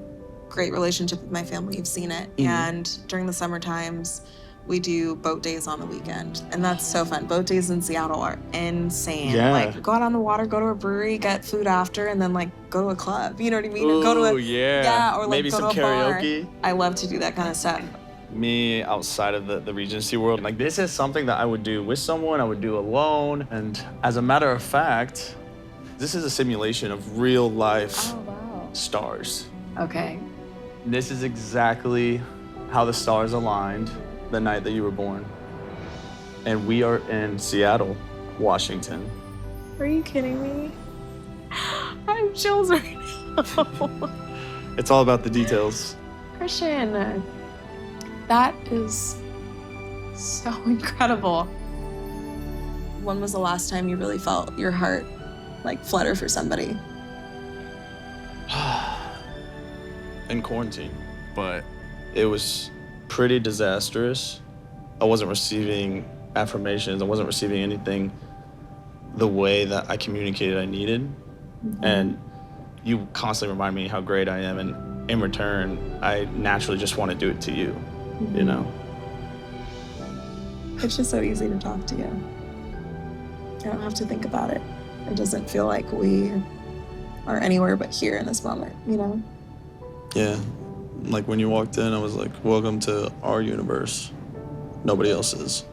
great relationship with my family. You've seen it. And during the summer times, we do boat days on the weekend. And that's so fun. Boat days in Seattle are insane. Yeah. Like, go out on the water, go to a brewery, get food after, and then, like, go to a club. You know what I mean? Or go to a, yeah. or, like, Maybe go some to a bar. karaoke. I love to do that kind of stuff. Me outside of the Regency world, like, this is something that I would do with someone, I would do alone. And as a matter of fact, this is a simulation of real life stars. Okay. This is exactly how the stars aligned the night that you were born. And we are in Seattle, Washington. Are you kidding me? I have chills right now. It's all about the details. Christian, that is so incredible. When was the last time you really felt your heart, like, flutter for somebody? In quarantine, but it was pretty disastrous. I wasn't receiving affirmations. I wasn't receiving anything the way that I communicated I needed. And you constantly remind me how great I am, and in return, I naturally just want to do it to you, you know? It's just so easy to talk to you. I don't have to think about it. It doesn't feel like we are anywhere but here in this moment, you know? Yeah, like when you walked in, I was like, welcome to our universe. Nobody else's.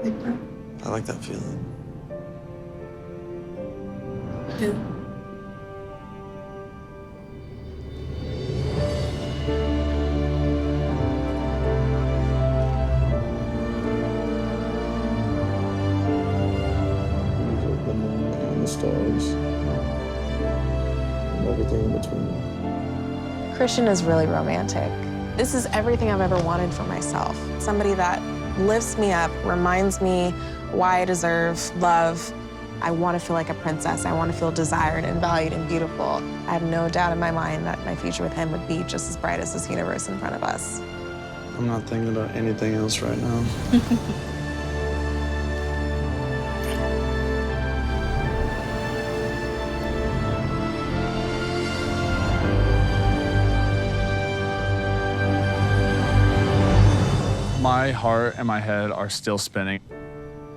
I like that feeling. Yeah. The moon and the stars and everything in between. Christian is really romantic. This is everything I've ever wanted for myself. Somebody that lifts me up, reminds me why I deserve love. I want to feel like a princess. I want to feel desired and valued and beautiful. I have no doubt in my mind that my future with him would be just as bright as this universe in front of us. I'm not thinking about anything else right now. My heart and my head are still spinning.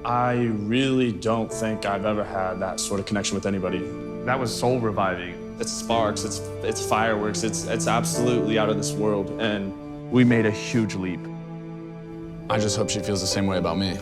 I really don't think I've ever had that sort of connection with anybody. That was soul reviving. It's sparks, it's fireworks, it's absolutely out of this world, and we made a huge leap. I just hope she feels the same way about me.